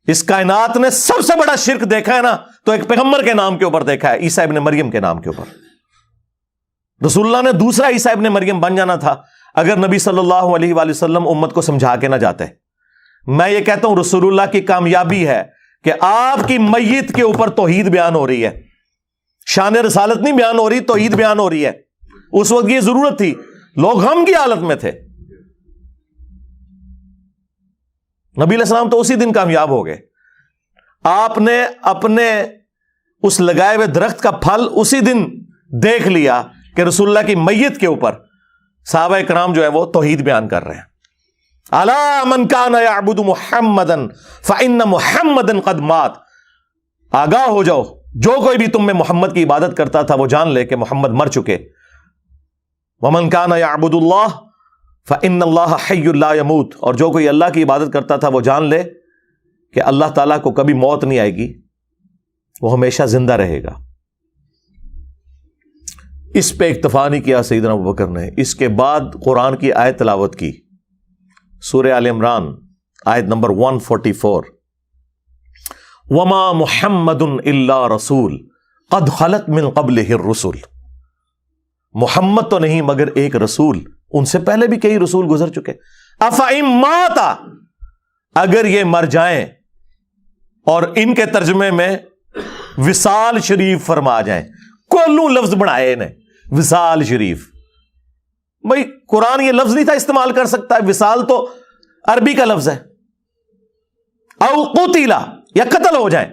اس کائنات نے سب سے بڑا شرک دیکھا ہے نا تو ایک پیغمبر کے نام کے اوپر دیکھا ہے, عیسیٰ ابن مریم کے نام کے اوپر. رسول اللہ نے دوسرا عیسیٰ ابن مریم بن جانا تھا اگر نبی صلی اللہ علیہ وآلہ وسلم امت کو سمجھا کے نہ جاتے. میں یہ کہتا ہوں رسول اللہ کی کامیابی ہے کہ آپ کی میت کے اوپر توحید بیان ہو رہی ہے, شان رسالت نہیں بیان ہو رہی, توحید بیان ہو رہی ہے. اس وقت یہ ضرورت تھی, لوگ غم کی حالت میں تھے. نبی علیہ السلام تو اسی دن کامیاب ہو گئے. آپ نے اپنے اس لگائے ہوئے درخت کا پھل اسی دن دیکھ لیا کہ رسول اللہ کی میت کے اوپر صحابہ کرام جو ہے وہ توحید بیان کر رہے ہیں. الا من کان یعبد محمدا فان محمدا قد مات. آگاہ ہو جاؤ, جو کوئی بھی تم میں محمد کی عبادت کرتا تھا وہ جان لے کہ محمد مر چکے. ومن کان یعبد اللہ فان اللہ حی لا یموت. اور جو کوئی اللہ کی عبادت کرتا تھا وہ جان لے کہ اللہ تعالیٰ کو کبھی موت نہیں آئے گی, وہ ہمیشہ زندہ رہے گا. اس پہ اکتفا نہیں کیا سیدنا ابوبکر نے, اس کے بعد قرآن کی آیت تلاوت کی, سورہ آل عمران آیت نمبر 144. وما محمد الا رسول قد خلت من قبلہ الرسل. محمد تو نہیں مگر ایک رسول, ان سے پہلے بھی کئی رسول گزر چکے. افئن مات, اگر یہ مر جائیں, اور ان کے ترجمے میں وصال شریف فرما جائیں. کولوں لفظ بنائے نے وصال شریف. بھائی قرآن یہ لفظ نہیں تھا استعمال کر سکتا ہے, وصال تو عربی کا لفظ ہے. او قتلا, یا قتل ہو جائیں.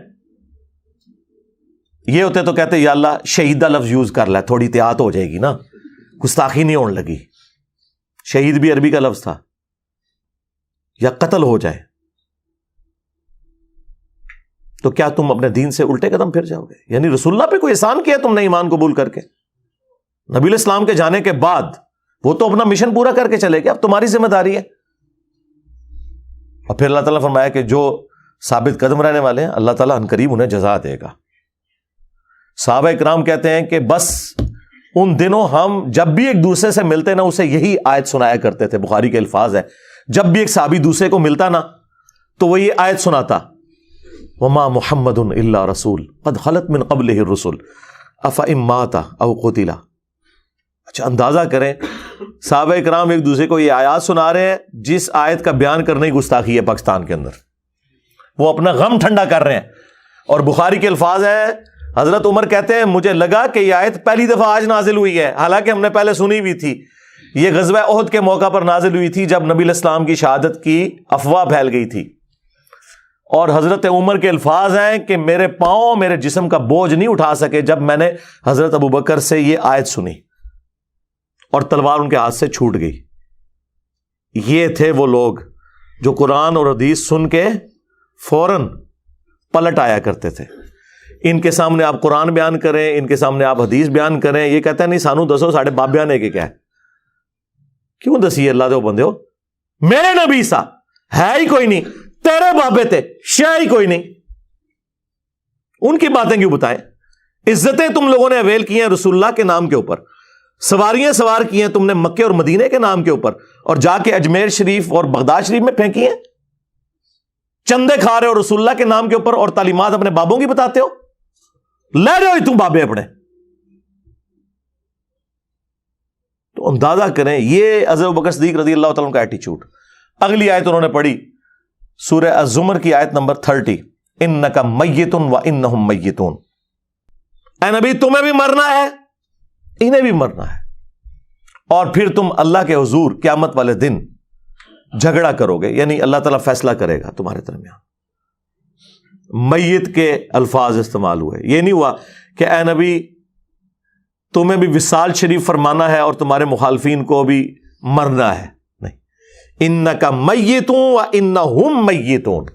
یہ ہوتے تو کہتے یا اللہ شہیدہ لفظ یوز کر لے, تھوڑی احتیاط ہو جائے گی نا, گستاخی نہیں ہونے لگی. شہید بھی عربی کا لفظ تھا. یا قتل ہو جائے تو کیا تم اپنے دین سے الٹے قدم پھر جاؤ گے؟ یعنی رسول اللہ پہ کوئی احسان کیا تم نے ایمان قبول کر کے؟ نبی علیہ السلام کے جانے کے بعد وہ تو اپنا مشن پورا کر کے چلے گئے, اب تمہاری ذمہ داری ہے. اور پھر اللہ تعالیٰ نے فرمایا کہ جو ثابت قدم رہنے والے ہیں اللہ تعالیٰ عنقریب انہیں جزا دے گا. صحابہ اکرام کہتے ہیں کہ بس ان دنوں ہم جب بھی ایک دوسرے سے ملتے نا اسے یہی آیت سنایا کرتے تھے. بخاری کے الفاظ ہے, جب بھی ایک صحابی دوسرے کو ملتا نا تو وہ یہ آیت سناتا, وما محمد الا رسول قد خلت من قبلہ الرسل افئن مات او قتل. اچھا اندازہ کریں, صحابہ کرام ایک دوسرے کو یہ آیات سنا رہے ہیں جس آیت کا بیان کرنے کی گستاخی ہے پاکستان کے اندر. وہ اپنا غم ٹھنڈا کر رہے ہیں. اور بخاری کے الفاظ ہے, حضرت عمر کہتے ہیں مجھے لگا کہ یہ آیت پہلی دفعہ آج نازل ہوئی ہے, حالانکہ ہم نے پہلے سنی ہوئی تھی. یہ غزوہ احد کے موقع پر نازل ہوئی تھی جب نبی علیہ السلام کی شہادت کی افواہ پھیل گئی تھی. اور حضرت عمر کے الفاظ ہیں کہ میرے پاؤں میرے جسم کا بوجھ نہیں اٹھا سکے جب میں نے حضرت ابوبکر سے یہ آیت سنی, اور تلوار ان کے ہاتھ سے چھوٹ گئی. یہ تھے وہ لوگ جو قرآن اور حدیث سن کے فوراً پلٹ آیا کرتے تھے. ان کے سامنے آپ قرآن بیان کریں, ان کے سامنے آپ حدیث بیان کریں, یہ کہتے ہیں نہیں سانو دسو ساڑھے باپ بیانے کے کیا ہے. کیوں دسی اللہ دے بندے ہو, میرے نبی سا ہے ہی کوئی نہیں, تیرے بابے تھے شاہ ہی کوئی نہیں, ان کی باتیں کیوں بتائیں. عزتیں تم لوگوں نے اویل کی ہیں رسول اللہ کے نام کے اوپر, سواریاں سوار کی ہیں تم نے مکے اور مدینے کے نام کے اوپر, اور جا کے اجمیر شریف اور بغداد شریف میں پھینکی ہیں. چندے کھا رہے ہو رسول اللہ کے نام کے اوپر اور تعلیمات اپنے بابوں کی بتاتے ہو. لے رہے ہو تم بابے اپنے. تو اندازہ کریں یہ حضرت ابوبکر صدیق رضی اللہ تعالیٰ عنہ کا ایٹیچیوڈ. اگلی آیت انہوں نے پڑھی سورہ الزمر کی آیت نمبر 30, انک میت و انہم میتون. اے نبی تمہیں بھی مرنا ہے, انہیں بھی مرنا ہے, اور پھر تم اللہ کے حضور قیامت والے دن جھگڑا کرو گے, یعنی اللہ تعالیٰ فیصلہ کرے گا تمہارے درمیان. میت کے الفاظ استعمال ہوئے, یہ نہیں ہوا کہ اے نبی تمہیں بھی وصال شریف فرمانا ہے اور تمہارے مخالفین کو بھی مرنا ہے, نہیں. انک میتون و انہم میتون,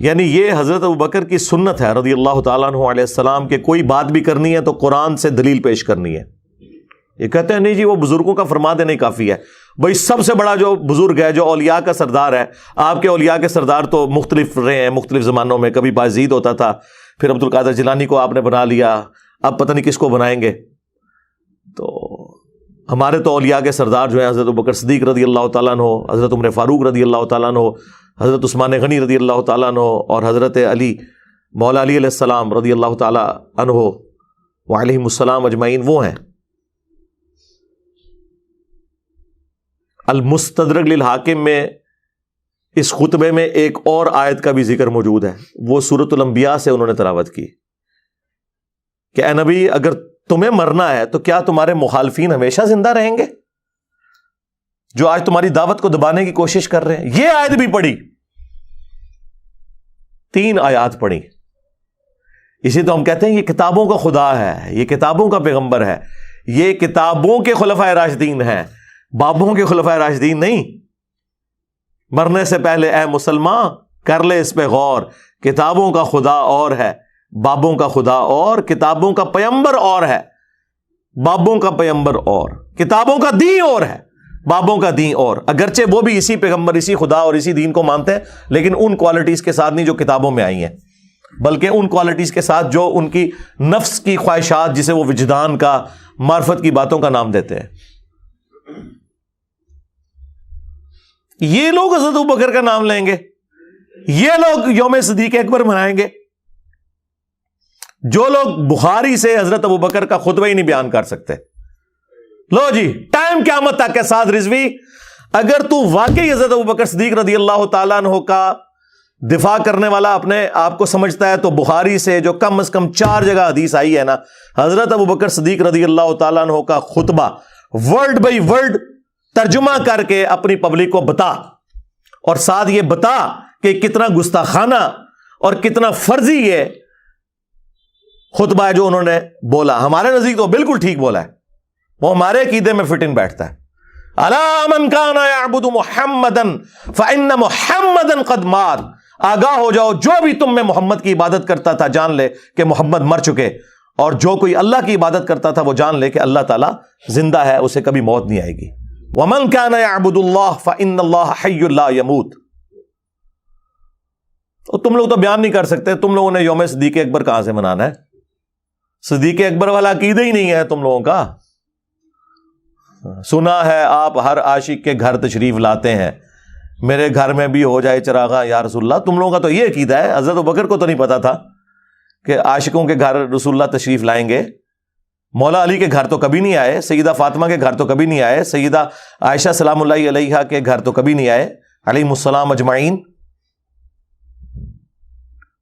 یعنی یہ حضرت ابوبکر کی سنت ہے رضی اللہ تعالیٰ عنہ علیہ السلام کہ کوئی بات بھی کرنی ہے تو قرآن سے دلیل پیش کرنی ہے. یہ کہتے ہیں نہیں جی وہ بزرگوں کا فرما دینا ہی کافی ہے. بھائی سب سے بڑا جو بزرگ ہے, جو اولیاء کا سردار ہے, آپ کے اولیاء کے سردار تو مختلف رہے ہیں مختلف زمانوں میں. کبھی بایزید ہوتا تھا, پھر عبد القادر جیلانی کو آپ نے بنا لیا, اب پتہ نہیں کس کو بنائیں گے. تو ہمارے تو اولیاء کے سردار جو ہیں حضرت ابوبکر صدیق رضی اللہ تعالیٰ عنہ, حضرت عمر فاروق رضی اللہ تعالیٰ عنہ, حضرت عثمان غنی رضی اللہ تعالیٰ عنہ, اور حضرت علی مولا علی علیہ السلام رضی اللہ تعالیٰ عنہ وعلیہم السلام اجمعین. وہ ہیں. المستدرک للحاکم میں اس خطبے میں ایک اور آیت کا بھی ذکر موجود ہے, وہ سورۃ الانبیاء سے انہوں نے تلاوت کی کہ اے نبی اگر تمہیں مرنا ہے تو کیا تمہارے مخالفین ہمیشہ زندہ رہیں گے جو آج تمہاری دعوت کو دبانے کی کوشش کر رہے ہیں. یہ آیت بھی پڑھی, 3 آیات پڑھی. اسی تو ہم کہتے ہیں یہ کتابوں کا خدا ہے, یہ کتابوں کا پیغمبر ہے, یہ کتابوں کے خلفائے راشدین ہیں, بابوں کے خلفائے راشدین نہیں. مرنے سے پہلے اے مسلمان کر لے اس پہ غور, کتابوں کا خدا اور ہے, بابوں کا خدا اور, کتابوں کا پیغمبر اور ہے, بابوں کا پیغمبر اور, کتابوں کا دین اور ہے, بابوں کا دین اور. اگرچہ وہ بھی اسی پیغمبر اسی خدا اور اسی دین کو مانتے ہیں, لیکن ان کوالٹیز کے ساتھ نہیں جو کتابوں میں آئی ہیں, بلکہ ان کوالٹیز کے ساتھ جو ان کی نفس کی خواہشات, جسے وہ وجدان کا, معرفت کی باتوں کا نام دیتے ہیں. یہ لوگ حضرت ابوبکر کا نام لیں گے, یہ لوگ یوم صدیق اکبر منائیں گے, جو لوگ بخاری سے حضرت ابوبکر کا خطبہ ہی نہیں بیان کر سکتے. لو جی ٹائم قیامت تک کے ساتھ رضوی, اگر تو واقعی حضرت ابوبکر صدیق رضی اللہ تعالیٰ عنہ کا دفاع کرنے والا اپنے آپ کو سمجھتا ہے, تو بخاری سے جو کم از کم 4 جگہ حدیث آئی ہے نا, حضرت ابوبکر صدیق رضی اللہ تعالیٰ عنہ کا خطبہ ورڈ بائی ورڈ ترجمہ کر کے اپنی پبلک کو بتا, اور ساتھ یہ بتا کہ کتنا گستاخانہ اور کتنا فرضی یہ خطبہ ہے جو انہوں نے بولا. ہمارے نزدیک تو بالکل ٹھیک بولا ہے, وہ ہمارے عقیدے میں فٹ ان بیٹھتا ہے. الا من کان یعبد محمدا فان محمدا قد مات, آگاہ ہو جاؤ جو بھی تم میں محمد کی عبادت کرتا تھا جان لے کہ محمد مر چکے, اور جو کوئی اللہ کی عبادت کرتا تھا وہ جان لے کہ اللہ تعالیٰ زندہ ہے, اسے کبھی موت نہیں آئے گی. ومن کان یعبد اللہ فان اللہ حی لا یموت. اور تم لوگ تو بیان نہیں کر سکتے, تم لوگوں نے یوم صدیق اکبر کہاں سے منانا ہے؟ صدیق اکبر والا عقیدہ ہی نہیں ہے تم لوگوں کا. سنا ہے آپ ہر عاشق کے گھر تشریف لاتے ہیں, میرے گھر میں بھی ہو جائے چراغاں یا رسول اللہ. تم لوگوں کا تو یہ عقیدہ ہے. حضرت ابوبکر کو تو نہیں پتا تھا کہ عاشقوں کے گھر رسول اللہ تشریف لائیں گے. مولا علی کے گھر تو کبھی نہیں آئے, سیدہ فاطمہ کے گھر تو کبھی نہیں آئے, سیدہ عائشہ سلام اللہ علیہا کے گھر تو کبھی نہیں آئے, علیہم السلام اجمعین.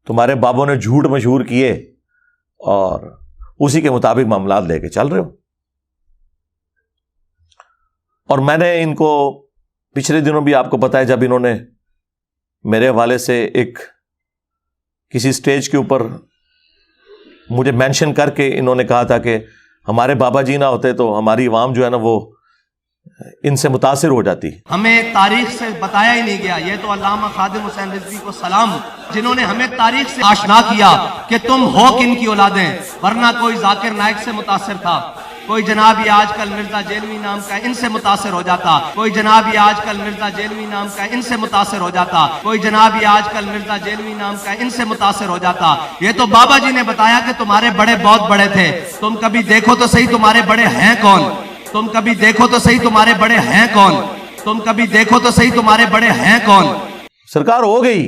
تمہارے بابوں نے جھوٹ مشہور کیے اور اسی کے مطابق معاملات لے کے چل رہے ہو. اور میں نے ان کو پچھلے دنوں بھی آپ کو پتا ہے, جب انہوں نے میرے حوالے سے ایک کسی سٹیج کے اوپر مجھے مینشن کر کے انہوں نے کہا تھا کہ ہمارے بابا جی نہ ہوتے تو ہماری عوام جو ہے نا وہ ان سے متاثر ہو جاتی. ہمیں تاریخ سے بتایا ہی نہیں گیا. یہ تو علامہ خادم حسین رضوی کو سلام, جنہوں نے ہمیں تاریخ سے آشنا کیا کہ تم ہو کن کی اولادیں, ورنہ کوئی ذاکر نائک سے متاثر تھا, کوئی جناب یہ آج کل مرزا جیلوی نام کا ان سے متاثر ہو جاتا, کوئی جناب یہ آج کل مرزا جیلوی نام کا ان سے متاثر ہو جاتا, کوئی جناب یہ آج کل مرزا جیلوی نام کا ان سے متاثر ہو جاتا. یہ تو بابا جی نے بتایا کہ تمہارے بڑے بہت بڑے تھے, تم کبھی دیکھو تو صحیح تمہارے بڑے ہیں کون, تم کبھی دیکھو تو صحیح تمہارے بڑے ہیں کون, تم کبھی دیکھو تو صحیح تمہارے بڑے ہیں کون. سرکار ہو گئی,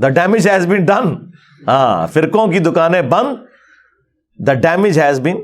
the damage has been done. ہاں, فرقوں کی دکانیں بند, دا ڈیمیج ہیز بین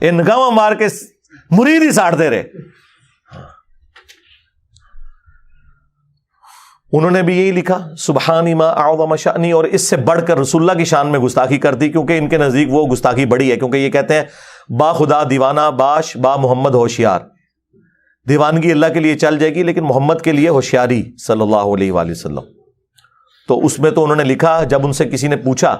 یہ نگاہ مار کے مرید ہی ساڑتے رہے. انہوں نے بھی یہی لکھا سبحانی ما اعظم شأنی, اور اس سے بڑھ کر رسول اللہ کی شان میں گستاخی کر دی, کیونکہ ان کے نزدیک وہ گستاخی بڑی ہے, کیونکہ یہ کہتے ہیں با خدا دیوانہ باش با محمد ہوشیار. دیوانگی اللہ کے لیے چل جائے گی لیکن محمد کے لیے ہوشیاری صلی اللہ علیہ وآلہ وسلم. تو اس میں تو انہوں نے لکھا, جب ان سے کسی نے پوچھا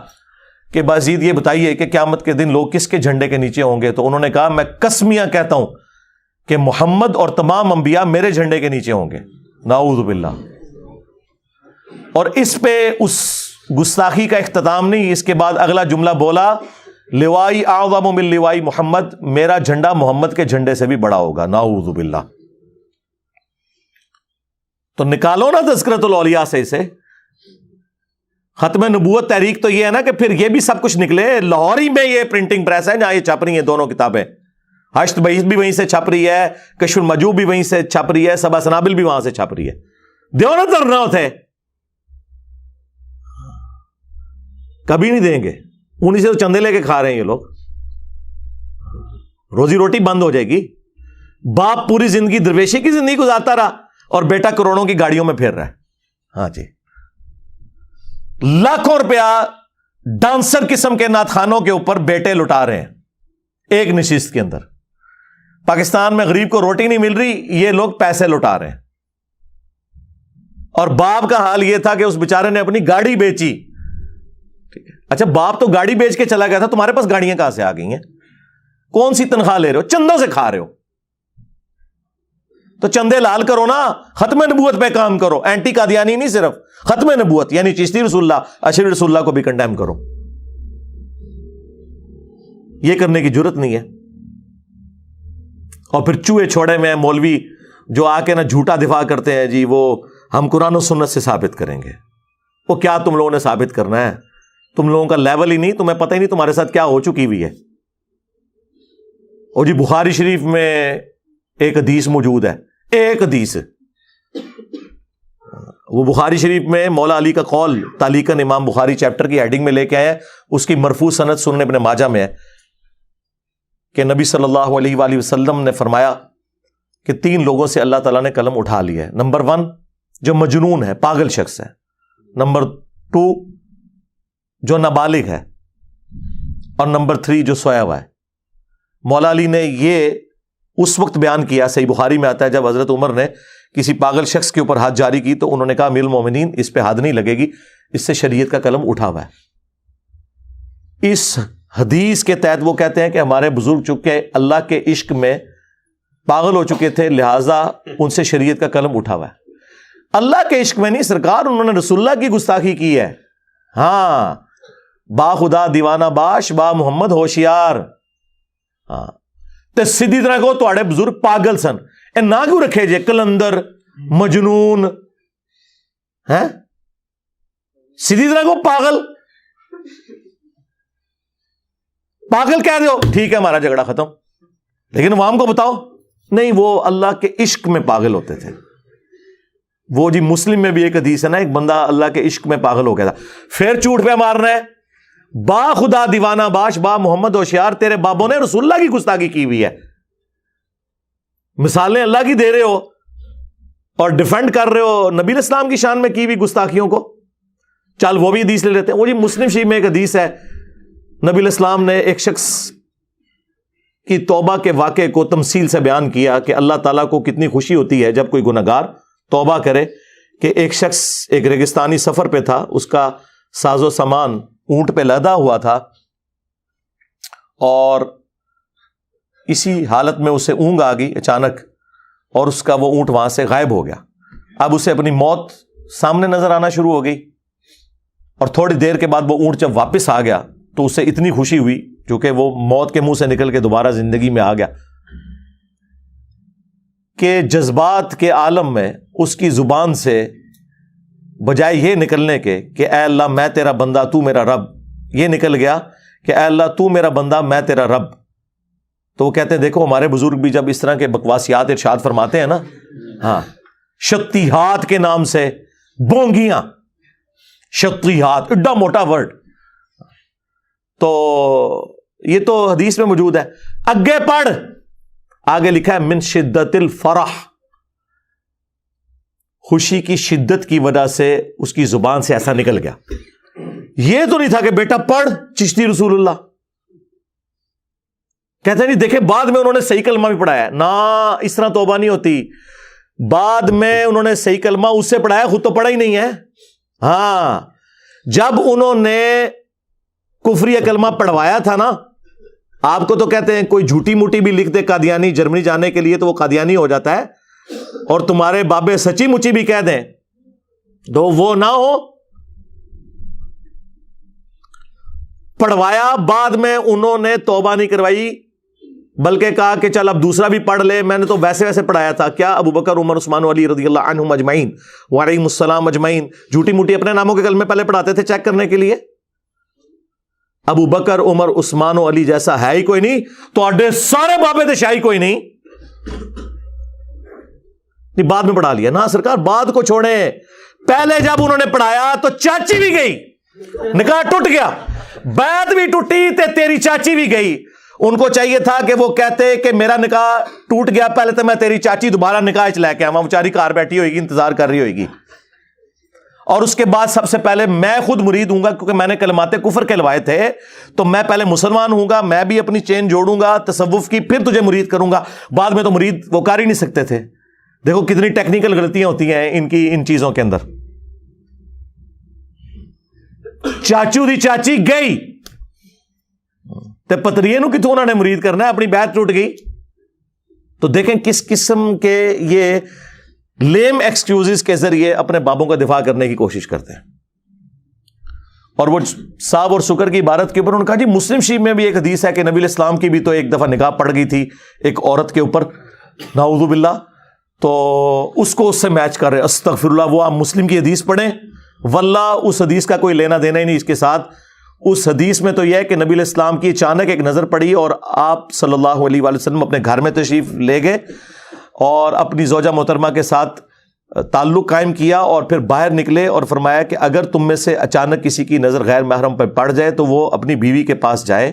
کہ بازید یہ بتائیے کہ قیامت کے دن لوگ کس کے جھنڈے کے نیچے ہوں گے, تو انہوں نے کہا میں قسمیاں کہتا ہوں کہ محمد اور تمام انبیاء میرے جھنڈے کے نیچے ہوں گے. نعوذ باللہ. اور اس پہ اس گستاخی کا اختتام نہیں, اس کے بعد اگلا جملہ بولا لوائی اعظم من لوائی محمد, میرا جھنڈا محمد کے جھنڈے سے بھی بڑا ہوگا. نعوذ باللہ. تو نکالو نا تذکرۃ الاولیاء سے اسے. ختم نبوت تحریک تو یہ ہے نا کہ پھر یہ بھی سب کچھ نکلے. لاہور ہی میں یہ پرنٹنگ پریس ہے جہاں یہ چھپ رہی ہیں دونوں کتابیں. حشت بعیث بھی وہیں سے چھپ رہی ہے, کشف المجوب بھی وہیں سے چھپ رہی ہے, سبع سنابل بھی وہاں سے چھپ رہی ہے. دیو نا دھرنا ہوتے, کبھی نہیں دیں گے. انہیں سے تو چندے لے کے کھا رہے ہیں یہ لوگ. روزی روٹی بند ہو جائے گی. باپ پوری زندگی درویشی کی زندگی گزارتا رہا اور بیٹا کروڑوں کی گاڑیوں میں پھر رہا ہے. ہاں جی, لاکھوں روپیہ ڈانسر قسم کے نعت کے اوپر بیٹے لٹا رہے ہیں ایک نشست کے اندر. پاکستان میں غریب کو روٹی نہیں مل رہی, یہ لوگ پیسے لٹا رہے ہیں. اور باپ کا حال یہ تھا کہ اس بیچارے نے اپنی گاڑی بیچی. اچھا باپ تو گاڑی بیچ کے چلا گیا تھا, تمہارے پاس گاڑیاں کہاں سے آ گئی ہیں؟ کون سی تنخواہ لے رہے ہو؟ چندوں سے کھا رہے ہو. تو چندے لال کرو نا, ختم نبوت پہ کام کرو. اینٹی قادیانی نہیں, صرف ختم نبوت یعنی چشتی رسول اللہ, اشری رسول اللہ کو بھی کنڈیم کرو. یہ کرنے کی جرت نہیں ہے. اور پھر چوہے چھوڑے میں مولوی جو آ کے نا جھوٹا دفاع کرتے ہیں, جی وہ ہم قرآن و سنت سے ثابت کریں گے. وہ کیا تم لوگوں نے ثابت کرنا ہے؟ تم لوگوں کا لیول ہی نہیں, تمہیں پتہ ہی نہیں تمہارے ساتھ کیا ہو چکی ہوئی ہے. اور جی بخاری شریف میں ایک حدیث موجود ہے, ایک حدیث, وہ بخاری شریف میں مولا علی کا قول تعلیقاً امام بخاری چیپٹر کی ہیڈنگ میں لے کے آئے ہیں. اس کی مرفوع سند سنن ابن ماجہ میں ہے کہ نبی صلی اللہ علیہ وآلہ وسلم نے فرمایا کہ 3 لوگوں سے اللہ تعالیٰ نے قلم اٹھا لیا ہے. نمبر 1 جو مجنون ہے, پاگل شخص ہے. نمبر 2 جو نابالغ ہے, اور نمبر 3 جو سویا ہوا ہے. مولا علی نے یہ اس وقت بیان کیا, صحیح بخاری میں آتا ہے, جب حضرت عمر نے کسی پاگل شخص کے اوپر ہاتھ جاری کی تو انہوں نے کہا امیر المومنین اس پہ حد نہیں لگے گی, اس سے شریعت کا قلم اٹھا ہوا ہے. اس حدیث کے تحت وہ کہتے ہیں کہ ہمارے بزرگ چکے اللہ کے عشق میں پاگل ہو چکے تھے, لہٰذا ان سے شریعت کا قلم اٹھا ہوا ہے. اللہ کے عشق میں نہیں سرکار, انہوں نے رسول اللہ کی گستاخی کی ہے. ہاں, با خدا دیوانہ باش با محمد ہوشیار. ہاں تے سیدھی طرح کو تواڈے بزرگ پاگل سن. اے نہ کیوں رکھے جے کلندر مجنون ہیں؟ سیدھی طرح کو پاگل, پاگل کہہ دو ٹھیک ہے, ہمارا جھگڑا ختم. لیکن عوام کو بتاؤ نہیں, وہ اللہ کے عشق میں پاگل ہوتے تھے. وہ جی مسلم میں بھی ایک حدیث ہے نا, ایک بندہ اللہ کے عشق میں پاگل ہو گیا تھا. پھر چوٹ پہ مارنا ہے, با خدا دیوانہ باش با محمد ہوشیار, تیرے بابوں نے رسول اللہ کی گستاخی کی ہوئی ہے. مثالیں اللہ کی دے رہے ہو اور ڈیفینڈ کر رہے ہو نبی الاسلام کی شان میں کی ہوئی گستاخیوں کو. چل وہ بھی حدیث لے لیتے ہیں. وہ جی مسلم شریف میں ایک حدیث ہے, نبی الاسلام نے ایک شخص کی توبہ کے واقعے کو تمثیل سے بیان کیا کہ اللہ تعالیٰ کو کتنی خوشی ہوتی ہے جب کوئی گنہگار توبہ کرے. کہ ایک شخص ایک ریگستانی سفر پہ تھا, اس کا ساز و سامان اونٹ پہ لدا ہوا تھا, اور اسی حالت میں اسے اونگ آ گئی اچانک, اور اس کا وہ اونٹ وہاں سے غائب ہو گیا. اب اسے اپنی موت سامنے نظر آنا شروع ہو گئی, اور تھوڑی دیر کے بعد وہ اونٹ جب واپس آ گیا تو اسے اتنی خوشی ہوئی, چونکہ وہ موت کے منہ سے نکل کے دوبارہ زندگی میں آ گیا, کہ جذبات کے عالم میں اس کی زبان سے بجائے یہ نکلنے کے کہ اے اللہ میں تیرا بندہ تو میرا رب, یہ نکل گیا کہ اے اللہ تو میرا بندہ میں تیرا رب. تو وہ کہتے ہیں دیکھو ہمارے بزرگ بھی جب اس طرح کے بکواسیات ارشاد فرماتے ہیں نا, ہاں شکتیہات کے نام سے بونگیاں, شکتیہات ایڈا موٹا ورڈ, تو یہ تو حدیث میں موجود ہے. اگے پڑھ, آگے لکھا ہے من شدت الفرح, خوشی کی شدت کی وجہ سے اس کی زبان سے ایسا نکل گیا. یہ تو نہیں تھا کہ بیٹا پڑھ چشتی رسول اللہ. کہتے ہیں نہیں, دیکھیں بعد میں انہوں نے صحیح کلمہ بھی پڑھایا نہ, اس طرح توبہ نہیں ہوتی. بعد میں انہوں نے صحیح کلمہ اس سے پڑھایا, خود تو پڑھا ہی نہیں ہے. ہاں, جب انہوں نے کفری کلمہ پڑھوایا تھا نا, آپ کو تو کہتے ہیں کوئی جھوٹی موٹی بھی لکھ دے قادیانی جرمنی جانے کے لیے تو وہ قادیانی ہو جاتا ہے, اور تمہارے بابے سچی مچی بھی کہہ دیں تو وہ نہ ہو. پڑھوایا, بعد میں انہوں نے توبہ نہیں کروائی, بلکہ کہا کہ چل اب دوسرا بھی پڑھ لے, میں نے تو ویسے ویسے پڑھایا تھا. کیا ابو بکر عمر عثمان علی رضی اللہ عنہم اجمعین وعلیہم السلام اجمعین جھوٹی موٹی اپنے ناموں کے کلمے پہلے پڑھاتے تھے چیک کرنے کے لیے؟ ابو بکر عمر عثمان و علی جیسا ہے ہی کوئی نہیں, تو اڈے سارے بابے دے شاہی کوئی نہیں. بعد میں پڑھا لیا نا سرکار, بعد کو چھوڑیں. پہلے جب انہوں نے پڑھایا تو چاچی بھی گئی, نکاح ٹوٹ گیا, بیعت بھی ٹوٹی تے تیری چاچی بھی گئی. ان کو چاہیے تھا کہ وہ کہتے کہ میرا نکاح ٹوٹ گیا, پہلے تو میں تیری چاچی دوبارہ نکاح لے کے آواں, بیچاری کار بیٹھی ہوئے گی, انتظار کر رہی ہوئے گی. اور اس کے بعد سب سے پہلے میں خود مرید ہوں گا, کیونکہ میں نے کلمات کفر کہلوائے تھے, تو میں پہلے مسلمان ہوں گا, میں بھی اپنی چین جوڑوں گا تصوف کی, پھر تجھے مرید کروں گا. بعد میں تو مرید وہ کر ہی نہیں سکتے تھے. دیکھو کتنی ٹیکنیکل غلطیاں ہوتی ہیں ان چیزوں کے اندر. چاچو دی چاچی گئی تے پتریے نو کتوں انہوں نے مرید کرنا ہے, اپنی بیعت ٹوٹ گئی. تو دیکھیں کس قسم کے یہ لیم ایکسکیوزز کے ذریعے اپنے بابوں کا دفاع کرنے کی کوشش کرتے ہیں. اور وہ صاب اور سکر کی عبارت کے اوپر انہوں نے کہا جی مسلم شریف میں بھی ایک حدیث ہے کہ نبی علیہ السلام کی بھی تو ایک دفعہ نگاہ پڑ گئی تھی ایک عورت کے اوپر, نعوذ باللہ, تو اس کو اس سے میچ کر رہے. استغفر اللہ, وہ آپ مسلم کی حدیث پڑھیں, واللہ اس حدیث کا کوئی لینا دینا ہی نہیں اس کے ساتھ. اس حدیث میں تو یہ ہے کہ نبی علیہ السلام کی اچانک ایک نظر پڑی اور آپ صلی اللہ علیہ وآلہ وسلم اپنے گھر میں تشریف لے گئے اور اپنی زوجہ محترمہ کے ساتھ تعلق قائم کیا, اور پھر باہر نکلے اور فرمایا کہ اگر تم میں سے اچانک کسی کی نظر غیر محرم پہ پڑ جائے تو وہ اپنی بیوی کے پاس جائے,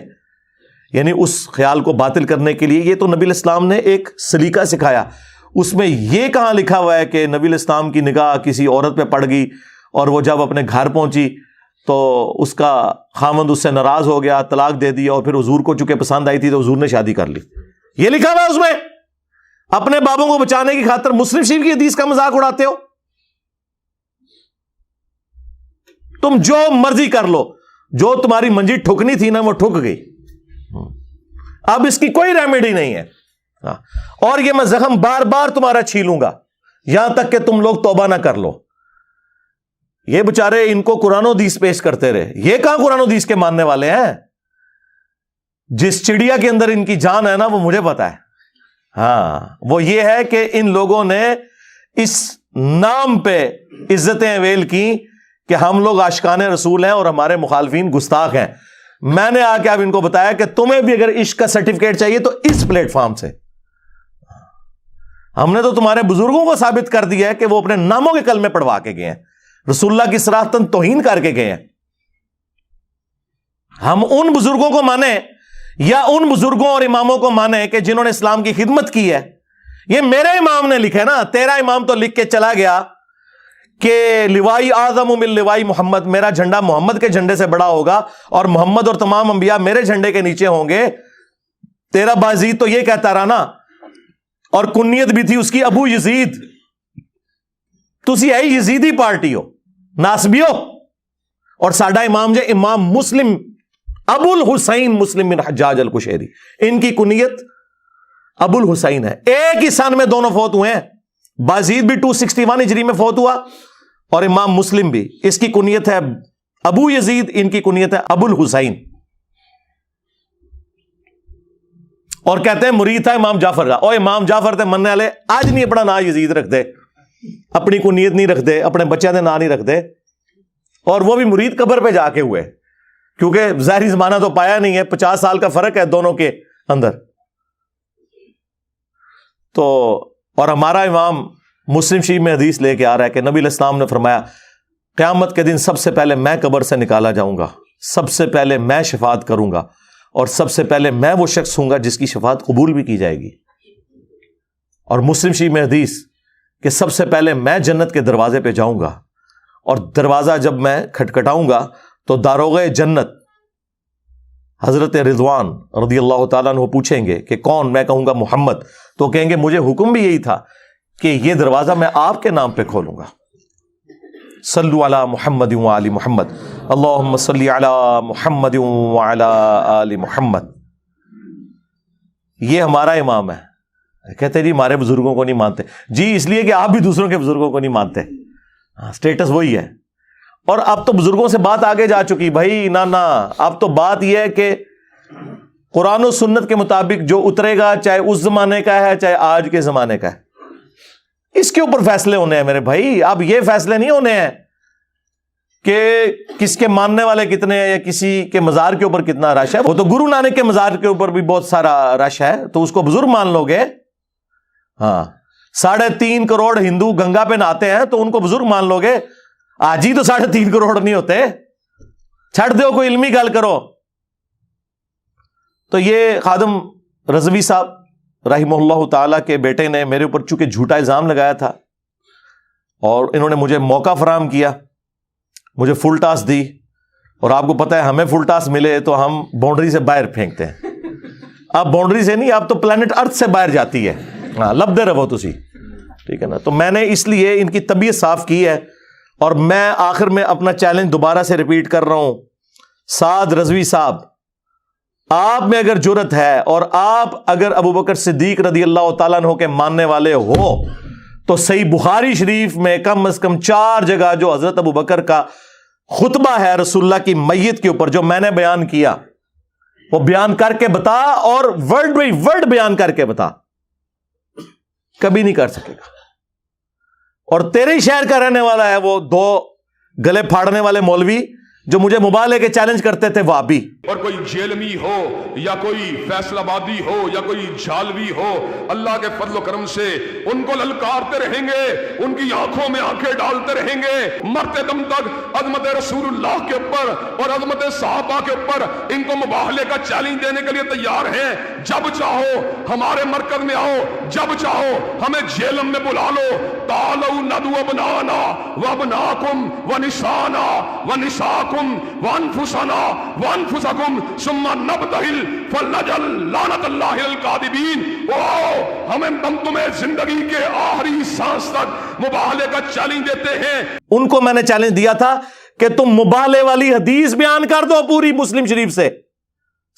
یعنی اس خیال کو باطل کرنے کے لیے. یہ تو نبی علیہ السلام نے ایک سلیقہ سکھایا. اس میں یہ کہاں لکھا ہوا ہے کہ نبی علیہ السلام کی نگاہ کسی عورت پہ پڑ گئی اور وہ جب اپنے گھر پہنچی تو اس کا خاوند اس سے ناراض ہو گیا, طلاق دے دیا, اور پھر حضور کو چونکہ پسند آئی تھی تو حضور نے شادی کر لی. یہ لکھا ہوا ہے اس میں. اپنے بابوں کو بچانے کی خاطر مسلم شریف کی حدیث کا مذاق اڑاتے ہو. تم جو مرضی کر لو, جو تمہاری منجی ٹھکنی تھی نا وہ ٹھک گئی, اب اس کی کوئی ریمیڈی نہیں ہے. اور یہ میں زخم بار بار تمہارا چھیلوں گا یہاں تک کہ تم لوگ توبہ نہ کر لو. یہ بچارے ان کو قرآن و حدیث پیش کرتے رہے, یہ کہاں قرآن و حدیث کے ماننے والے ہیں. جس چڑیا کے اندر ان کی جان ہے نا وہ مجھے پتا ہے. ہاں, وہ یہ ہے کہ ان لوگوں نے اس نام پہ عزتیں اویل کی کہ ہم لوگ عاشقان رسول ہیں اور ہمارے مخالفین گستاخ ہیں. میں نے آ کے اب ان کو بتایا کہ تمہیں بھی اگر عشق کا سرٹیفکیٹ چاہیے تو اس پلیٹ فارم سے. ہم نے تو تمہارے بزرگوں کو ثابت کر دیا ہے کہ وہ اپنے ناموں کے کلمے پڑھوا کے گئے ہیں, رسول اللہ کی صراحتاً توہین کر کے گئے ہیں. ہم ان بزرگوں کو مانیں یا ان بزرگوں اور اماموں کو مانیں کہ جنہوں نے اسلام کی خدمت کی ہے. یہ میرے امام نے لکھا ہے نا, تیرا امام تو لکھ کے چلا گیا کہ لوائی اعظم من لوائی محمد, میرا جھنڈا محمد کے جھنڈے سے بڑا ہوگا اور محمد اور تمام انبیاء میرے جھنڈے کے نیچے ہوں گے. تیرا بازید تو یہ کہتا رہا نا, اور کنیت بھی تھی اس کی ابو یزید. تسی ہے یزیدی پارٹی ہو, ناسبیو. اور ساڈا امام جو امام مسلم ابو الحسین مسلم بن حجاج القشیری, ان کی کنیت ابو الحسین ہے. ایک ہی سن میں دونوں فوت ہوئے ہیں. بازید بھی 261 ہجری میں فوت ہوا اور امام مسلم بھی. اس کی کنیت ہے ابو یزید, ان کی کنیت ہے ابو الحسین. اور کہتے ہیں مرید تھا امام جعفر کا. اور امام جعفر تھے مننے والے, آج نہیں اپنا نام یزید رکھ دے, اپنی کنیت نہیں رکھ دے, اپنے بچے دے نام نہیں رکھ دے. اور وہ بھی مرید قبر پہ جا کے ہوئے, کیونکہ ظاہری زمانہ تو پایا نہیں ہے, 50 سال کا فرق ہے دونوں کے اندر. تو اور ہمارا امام مسلم شریف میں حدیث لے کے آ رہا ہے کہ نبی علیہ السلام نے فرمایا قیامت کے دن سب سے پہلے میں قبر سے نکالا جاؤں گا, سب سے پہلے میں شفاعت کروں گا, اور سب سے پہلے میں وہ شخص ہوں گا جس کی شفاعت قبول بھی کی جائے گی. اور مسلم شریف میں حدیث کہ سب سے پہلے میں جنت کے دروازے پہ جاؤں گا, اور دروازہ جب میں کھٹکھٹاؤں گا تو داروغے جنت حضرت رضوان رضی اللہ تعالیٰ عنہ پوچھیں گے کہ کون؟ میں کہوں گا محمد. تو کہیں گے مجھے حکم بھی یہی تھا کہ یہ دروازہ میں آپ کے نام پہ کھولوں گا. صلو علی محمد وعلی محمد, اللہم صلی علی محمد وعلی آل محمد. یہ ہمارا امام ہے. کہتے جی ہمارے بزرگوں کو نہیں مانتے. جی اس لیے کہ آپ بھی دوسروں کے بزرگوں کو نہیں مانتے. سٹیٹس وہی ہے. اور اب تو بزرگوں سے بات آگے جا چکی بھائی. نہ اب تو بات یہ ہے کہ قرآن و سنت کے مطابق جو اترے گا, چاہے اس زمانے کا ہے چاہے آج کے زمانے کا ہے, اس کے اوپر فیصلے ہونے ہیں میرے بھائی. اب یہ فیصلے نہیں ہونے ہیں کہ کس کے ماننے والے کتنے ہیں یا کسی کے مزار کے اوپر کتنا رش ہے. وہ تو گرو نانک کے مزار کے اوپر بھی بہت سارا رش ہے, تو اس کو بزرگ مان لو گے. ہاں 3.5 کروڑ ہندو گنگا پہ نہاتے ہیں تو ان کو بزرگ مان لو گے. آج ہی تو 3.5 کروڑ نہیں ہوتے. چھڑ دو, کوئی علمی گل کرو. تو یہ خادم رضوی صاحب رحمہ اللہ تعالیٰ کے بیٹے نے میرے اوپر چونکہ جھوٹا الزام لگایا تھا, اور انہوں نے مجھے موقع فراہم کیا, مجھے فل ٹاس دی. اور آپ کو پتا ہے ہمیں فل ٹاس ملے تو ہم باؤنڈری سے باہر پھینکتے ہیں. آپ باؤنڈری سے نہیں, آپ تو پلانٹ ارتھ سے باہر جاتی ہے. ہاں لب دے رہو تسی, ٹھیک ہے نا. تو میں نے اس لیے ان کی طبیعت صاف کی ہے, اور میں آخر میں اپنا چیلنج دوبارہ سے ریپیٹ کر رہا ہوں. سعد رضوی صاحب, آپ میں اگر جرت ہے اور آپ اگر ابو بکر صدیق رضی اللہ تعالیٰ عنہ کے ماننے والے ہو, تو صحیح بخاری شریف میں کم از کم 4 جگہ جو حضرت ابو بکر کا خطبہ ہے رسول اللہ کی میت کے اوپر جو میں نے بیان کیا, وہ بیان کر کے بتا, اور ورڈ بائی ورڈ بیان کر کے بتا. کبھی نہیں کر سکے گا. اور تیرے ہی شہر کا رہنے والا ہے وہ 2 گلے پھاڑنے والے مولوی جو مجھے مبالغے کے چیلنج کرتے تھے وہابی. اور کوئی جیلمی ہو یا کوئی فیصل آبادی ہو یا کوئی جھالوی ہو, اللہ کے فضل و کرم سے ان کو للکارتے رہیں گے, ان کی آنکھوں میں آنکھیں ڈالتے رہیں گے مرتے دم تک. عظمت رسول اللہ کے اوپر اور عظمت صحابہ کے اوپر ان کو مباہلے کا چیلنج دینے کے لیے تیار ہیں. جب چاہو ہمارے مرکز میں آؤ, جب چاہو ہمیں جیلم میں بلا لو. تعالوا ندعو ابنانا وابناکم ونسانا ونساکم وانفسنا وانفسکم ثم نبتہل فلنجعل لعنت اللہ الکاذبین. ہم تمہیں زندگی کے آخری سانس تک مباہلے کا چیلنج دیتے ہیں. ان کو میں نے چیلنج دیا تھا کہ تم مباہلے والی حدیث بیان کر دو پوری مسلم شریف سے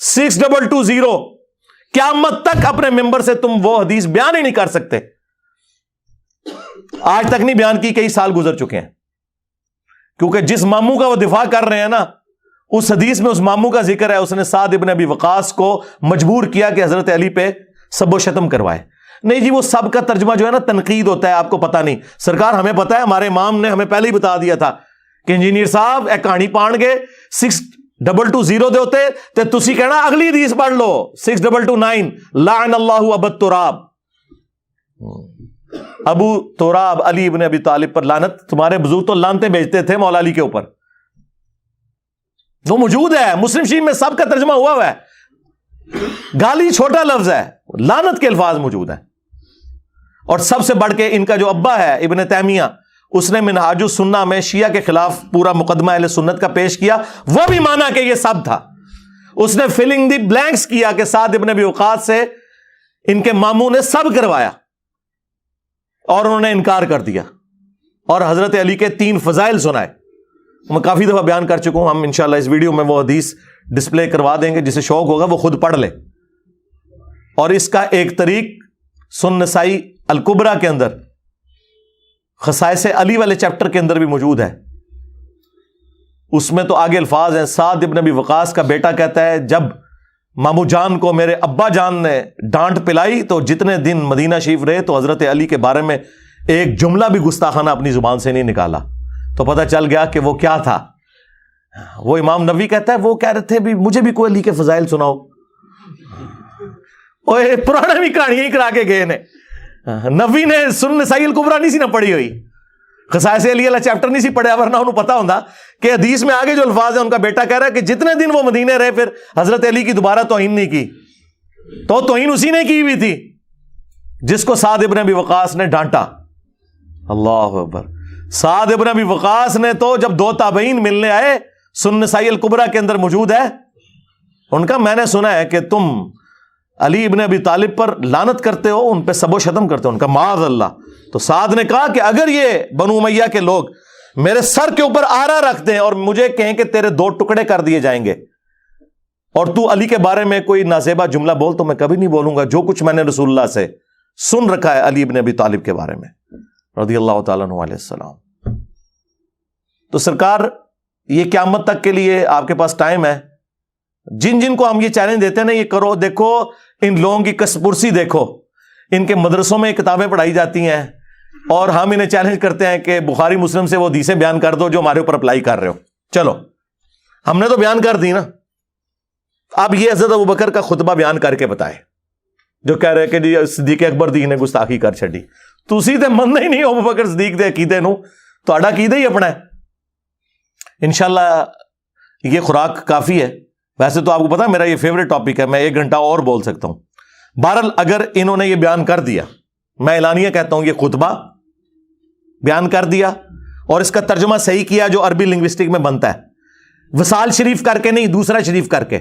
6220. قیامت تک اپنے ممبر سے تم وہ حدیث بیان ہی نہیں کر سکتے. آج تک نہیں بیان کی, کئی سال گزر چکے ہیں. کیونکہ جس ماموں کا وہ دفاع کر رہے ہیں نا, اس حدیث میں اس ماموں کا ذکر ہے, اس نے سعد ابن ابی وقاص کو مجبور کیا کہ حضرت علی پہ سب و شتم کروائے. نہیں جی, وہ سب کا ترجمہ جو ہے نا تنقید ہوتا ہے, آپ کو پتا نہیں. سرکار ہمیں پتا ہے, ہمارے امام نے ہمیں پہلے ہی بتا دیا تھا کہ انجینئر صاحب ایک کہانی پان گے 6220 دے ہوتے تے تسی کہنا اگلی حدیث پڑھ لو 6229 لعن اللہ ابو تراب. ابو تراب علی ابن ابی طالب پر لعنت. تمہارے بزرگ تو لعنتیں بھیجتے تھے مولا علی کے اوپر, وہ موجود ہے مسلم شریف میں, سب کا ترجمہ ہوا ہے. گالی چھوٹا لفظ ہے, لعنت کے الفاظ موجود ہیں. اور سب سے بڑھ کے ان کا جو ابا ہے ابن تیمیہ, اس نے منہاج السنہ میں شیعہ کے خلاف پورا مقدمہ اہل سنت کا پیش کیا. وہ بھی مانا کہ یہ سب تھا. اس نے فلنگ دی بلینکس کیا کہ سعد ابن ابی وقاص سے ان کے ماموں نے سب کروایا, اور انہوں نے انکار کر دیا. اور حضرت علی کے 3 فضائل سنائے. میں کافی دفعہ بیان کر چکا ہوں. ہم انشاءاللہ اس ویڈیو میں وہ حدیث ڈسپلے کروا دیں گے, جسے شوق ہوگا وہ خود پڑھ لے. اور اس کا ایک طریق سنن نسائی الکبریٰ کے اندر خصائص علی والے چیپٹر کے اندر بھی موجود ہے. اس میں تو آگے الفاظ ہیں. سعد ابن ابی وقاص کا بیٹا کہتا ہے جب مامو جان کو میرے ابا جان نے ڈانٹ پلائی تو جتنے دن مدینہ شریف رہے تو حضرت علی کے بارے میں ایک جملہ بھی گستاخانہ اپنی زبان سے نہیں نکالا. تو پتہ چل گیا کہ وہ کیا تھا. وہ امام نووی کہتا ہے وہ کہہ رہے تھے بھی مجھے بھی کوئی علی کے فضائل سناؤ. اوے پرانا بھی کہانیاں ہی کرا کے گئے نے. نبی نے سنن نسائی الکبریٰ نہیں سی نہ پڑھی ہوئی. خصائص علی والا چیپٹر نہیں سی پڑھیا ورنہ انہوں پتا ہوتا کہ حدیث میں آگے جو الفاظ ہیں ان کا بیٹا کہہ رہا ہے کہ جتنے دن وہ مدینے رہے پھر حضرت علی کی دوبارہ توہین نہیں کی. تو توہین اسی نے کی ہوئی تھی جس کو سعد ابن ابی وقاص نے ڈانٹا. اللہ اکبر. سعد ابن ابی وقاص نے تو جب دو تابعین ملنے آئے, سنن نسائی الکبریٰ کے اندر موجود ہے, ان کا میں نے سنا ہے کہ تم علی ابن ابی طالب پر لعنت کرتے ہو, ان پہ سب و شتم کرتے ہو. ان کا معاذ اللہ. تو سعد نے کہا کہ اگر یہ بنو امیہ کے لوگ میرے سر کے اوپر آرا رکھ دیں اور مجھے کہیں کہ تیرے 2 ٹکڑے کر دیے جائیں گے, اور تو علی کے بارے میں کوئی نازیبا جملہ بول, تو میں کبھی نہیں بولوں گا جو کچھ میں نے رسول اللہ سے سن رکھا ہے علی ابن ابی طالب کے بارے میں رضی اللہ تعالیٰ عنہ علیہ السلام. تو سرکار یہ قیامت تک کے لیے آپ کے پاس ٹائم ہے. جن جن کو ہم یہ چیلنج دیتے ہیں نا, یہ کرو, دیکھو ان لوگوں کی کس پرسی, دیکھو ان کے مدرسوں میں کتابیں پڑھائی جاتی ہیں اور ہم انہیں چیلنج کرتے ہیں کہ بخاری مسلم سے وہ حدیثیں بیان کر دو جو ہمارے اوپر اپلائی کر رہے ہو. چلو ہم نے تو بیان کر دی نا, اب یہ حضرت ابوبکر کا خطبہ بیان کر کے بتائے جو کہہ رہے کہ جی صدیق اکبر دی نے گستاخی کر چھڈی. تسی تے مننا ہی نہیں ابوبکر صدیق دے عقیدے نو, تہاڈا عقیدہ ہی اپنا ہے. انشاءاللہ یہ خوراک کافی ہے. ویسے تو آپ کو پتا میرا یہ فیوریٹ ٹاپک ہے, میں 1 گھنٹہ اور بول سکتا ہوں. بہرحال اگر انہوں نے یہ بیان کر دیا, میں اعلانیہ کہتا ہوں یہ خطبہ بیان کر دیا اور اس کا ترجمہ صحیح کیا جو عربی لنگوسٹک میں بنتا ہے, وصال شریف کر کے نہیں, دوسرا شریف کر کے,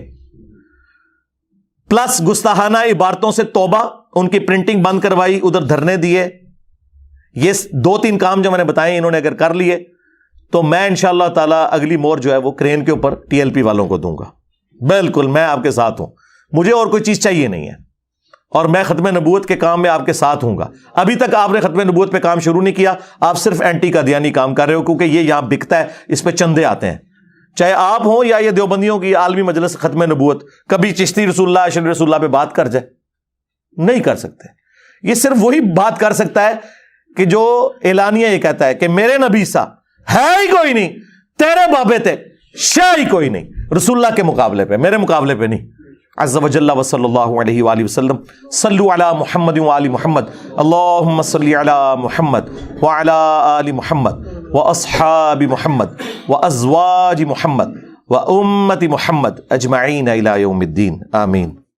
پلس گستاخانہ عبارتوں سے توبہ, ان کی پرنٹنگ بند کروائی, ادھر دھرنے دیے. یہ 2-3 کام جو میں نے بتائے انہوں نے اگر کر لیے تو میں انشاءاللہ تعالی اگلی مور جو ہے وہ کرین کے اوپر TLP والوں کو دوں گا. بالکل میں آپ کے ساتھ ہوں, مجھے اور کوئی چیز چاہیے نہیں ہے, اور میں ختم نبوت کے کام میں آپ کے ساتھ ہوں گا. ابھی تک آپ نے ختم نبوت پہ کام شروع نہیں کیا, آپ صرف اینٹی قادیانی کام کر رہے ہو کیونکہ یہ یہاں بکتا ہے, اس پہ چندے آتے ہیں. چاہے آپ ہوں یا یہ دیوبندیوں کی عالمی مجلس ختم نبوت, کبھی چشتی رسول اللہ اشرف رسول اللہ پہ بات کر جائے, نہیں کر سکتے. یہ صرف وہی بات کر سکتا ہے کہ جو اعلانیہ یہ کہتا ہے کہ میرے نبی سا ہے ہی کوئی نہیں, تیرے بابے تھے شے ہی کوئی نہیں رسول اللہ کے مقابلے پہ, میرے مقابلے پہ نہیں. عز وجل وصلی اللہ علیہ وآلہ وسلم. صلو علی محمد وآل محمد, اللہم صلی علی محمد وعلی آل محمد واصحاب محمد وازواج محمد وامت محمد اجمعین الی یوم الدین. آمین.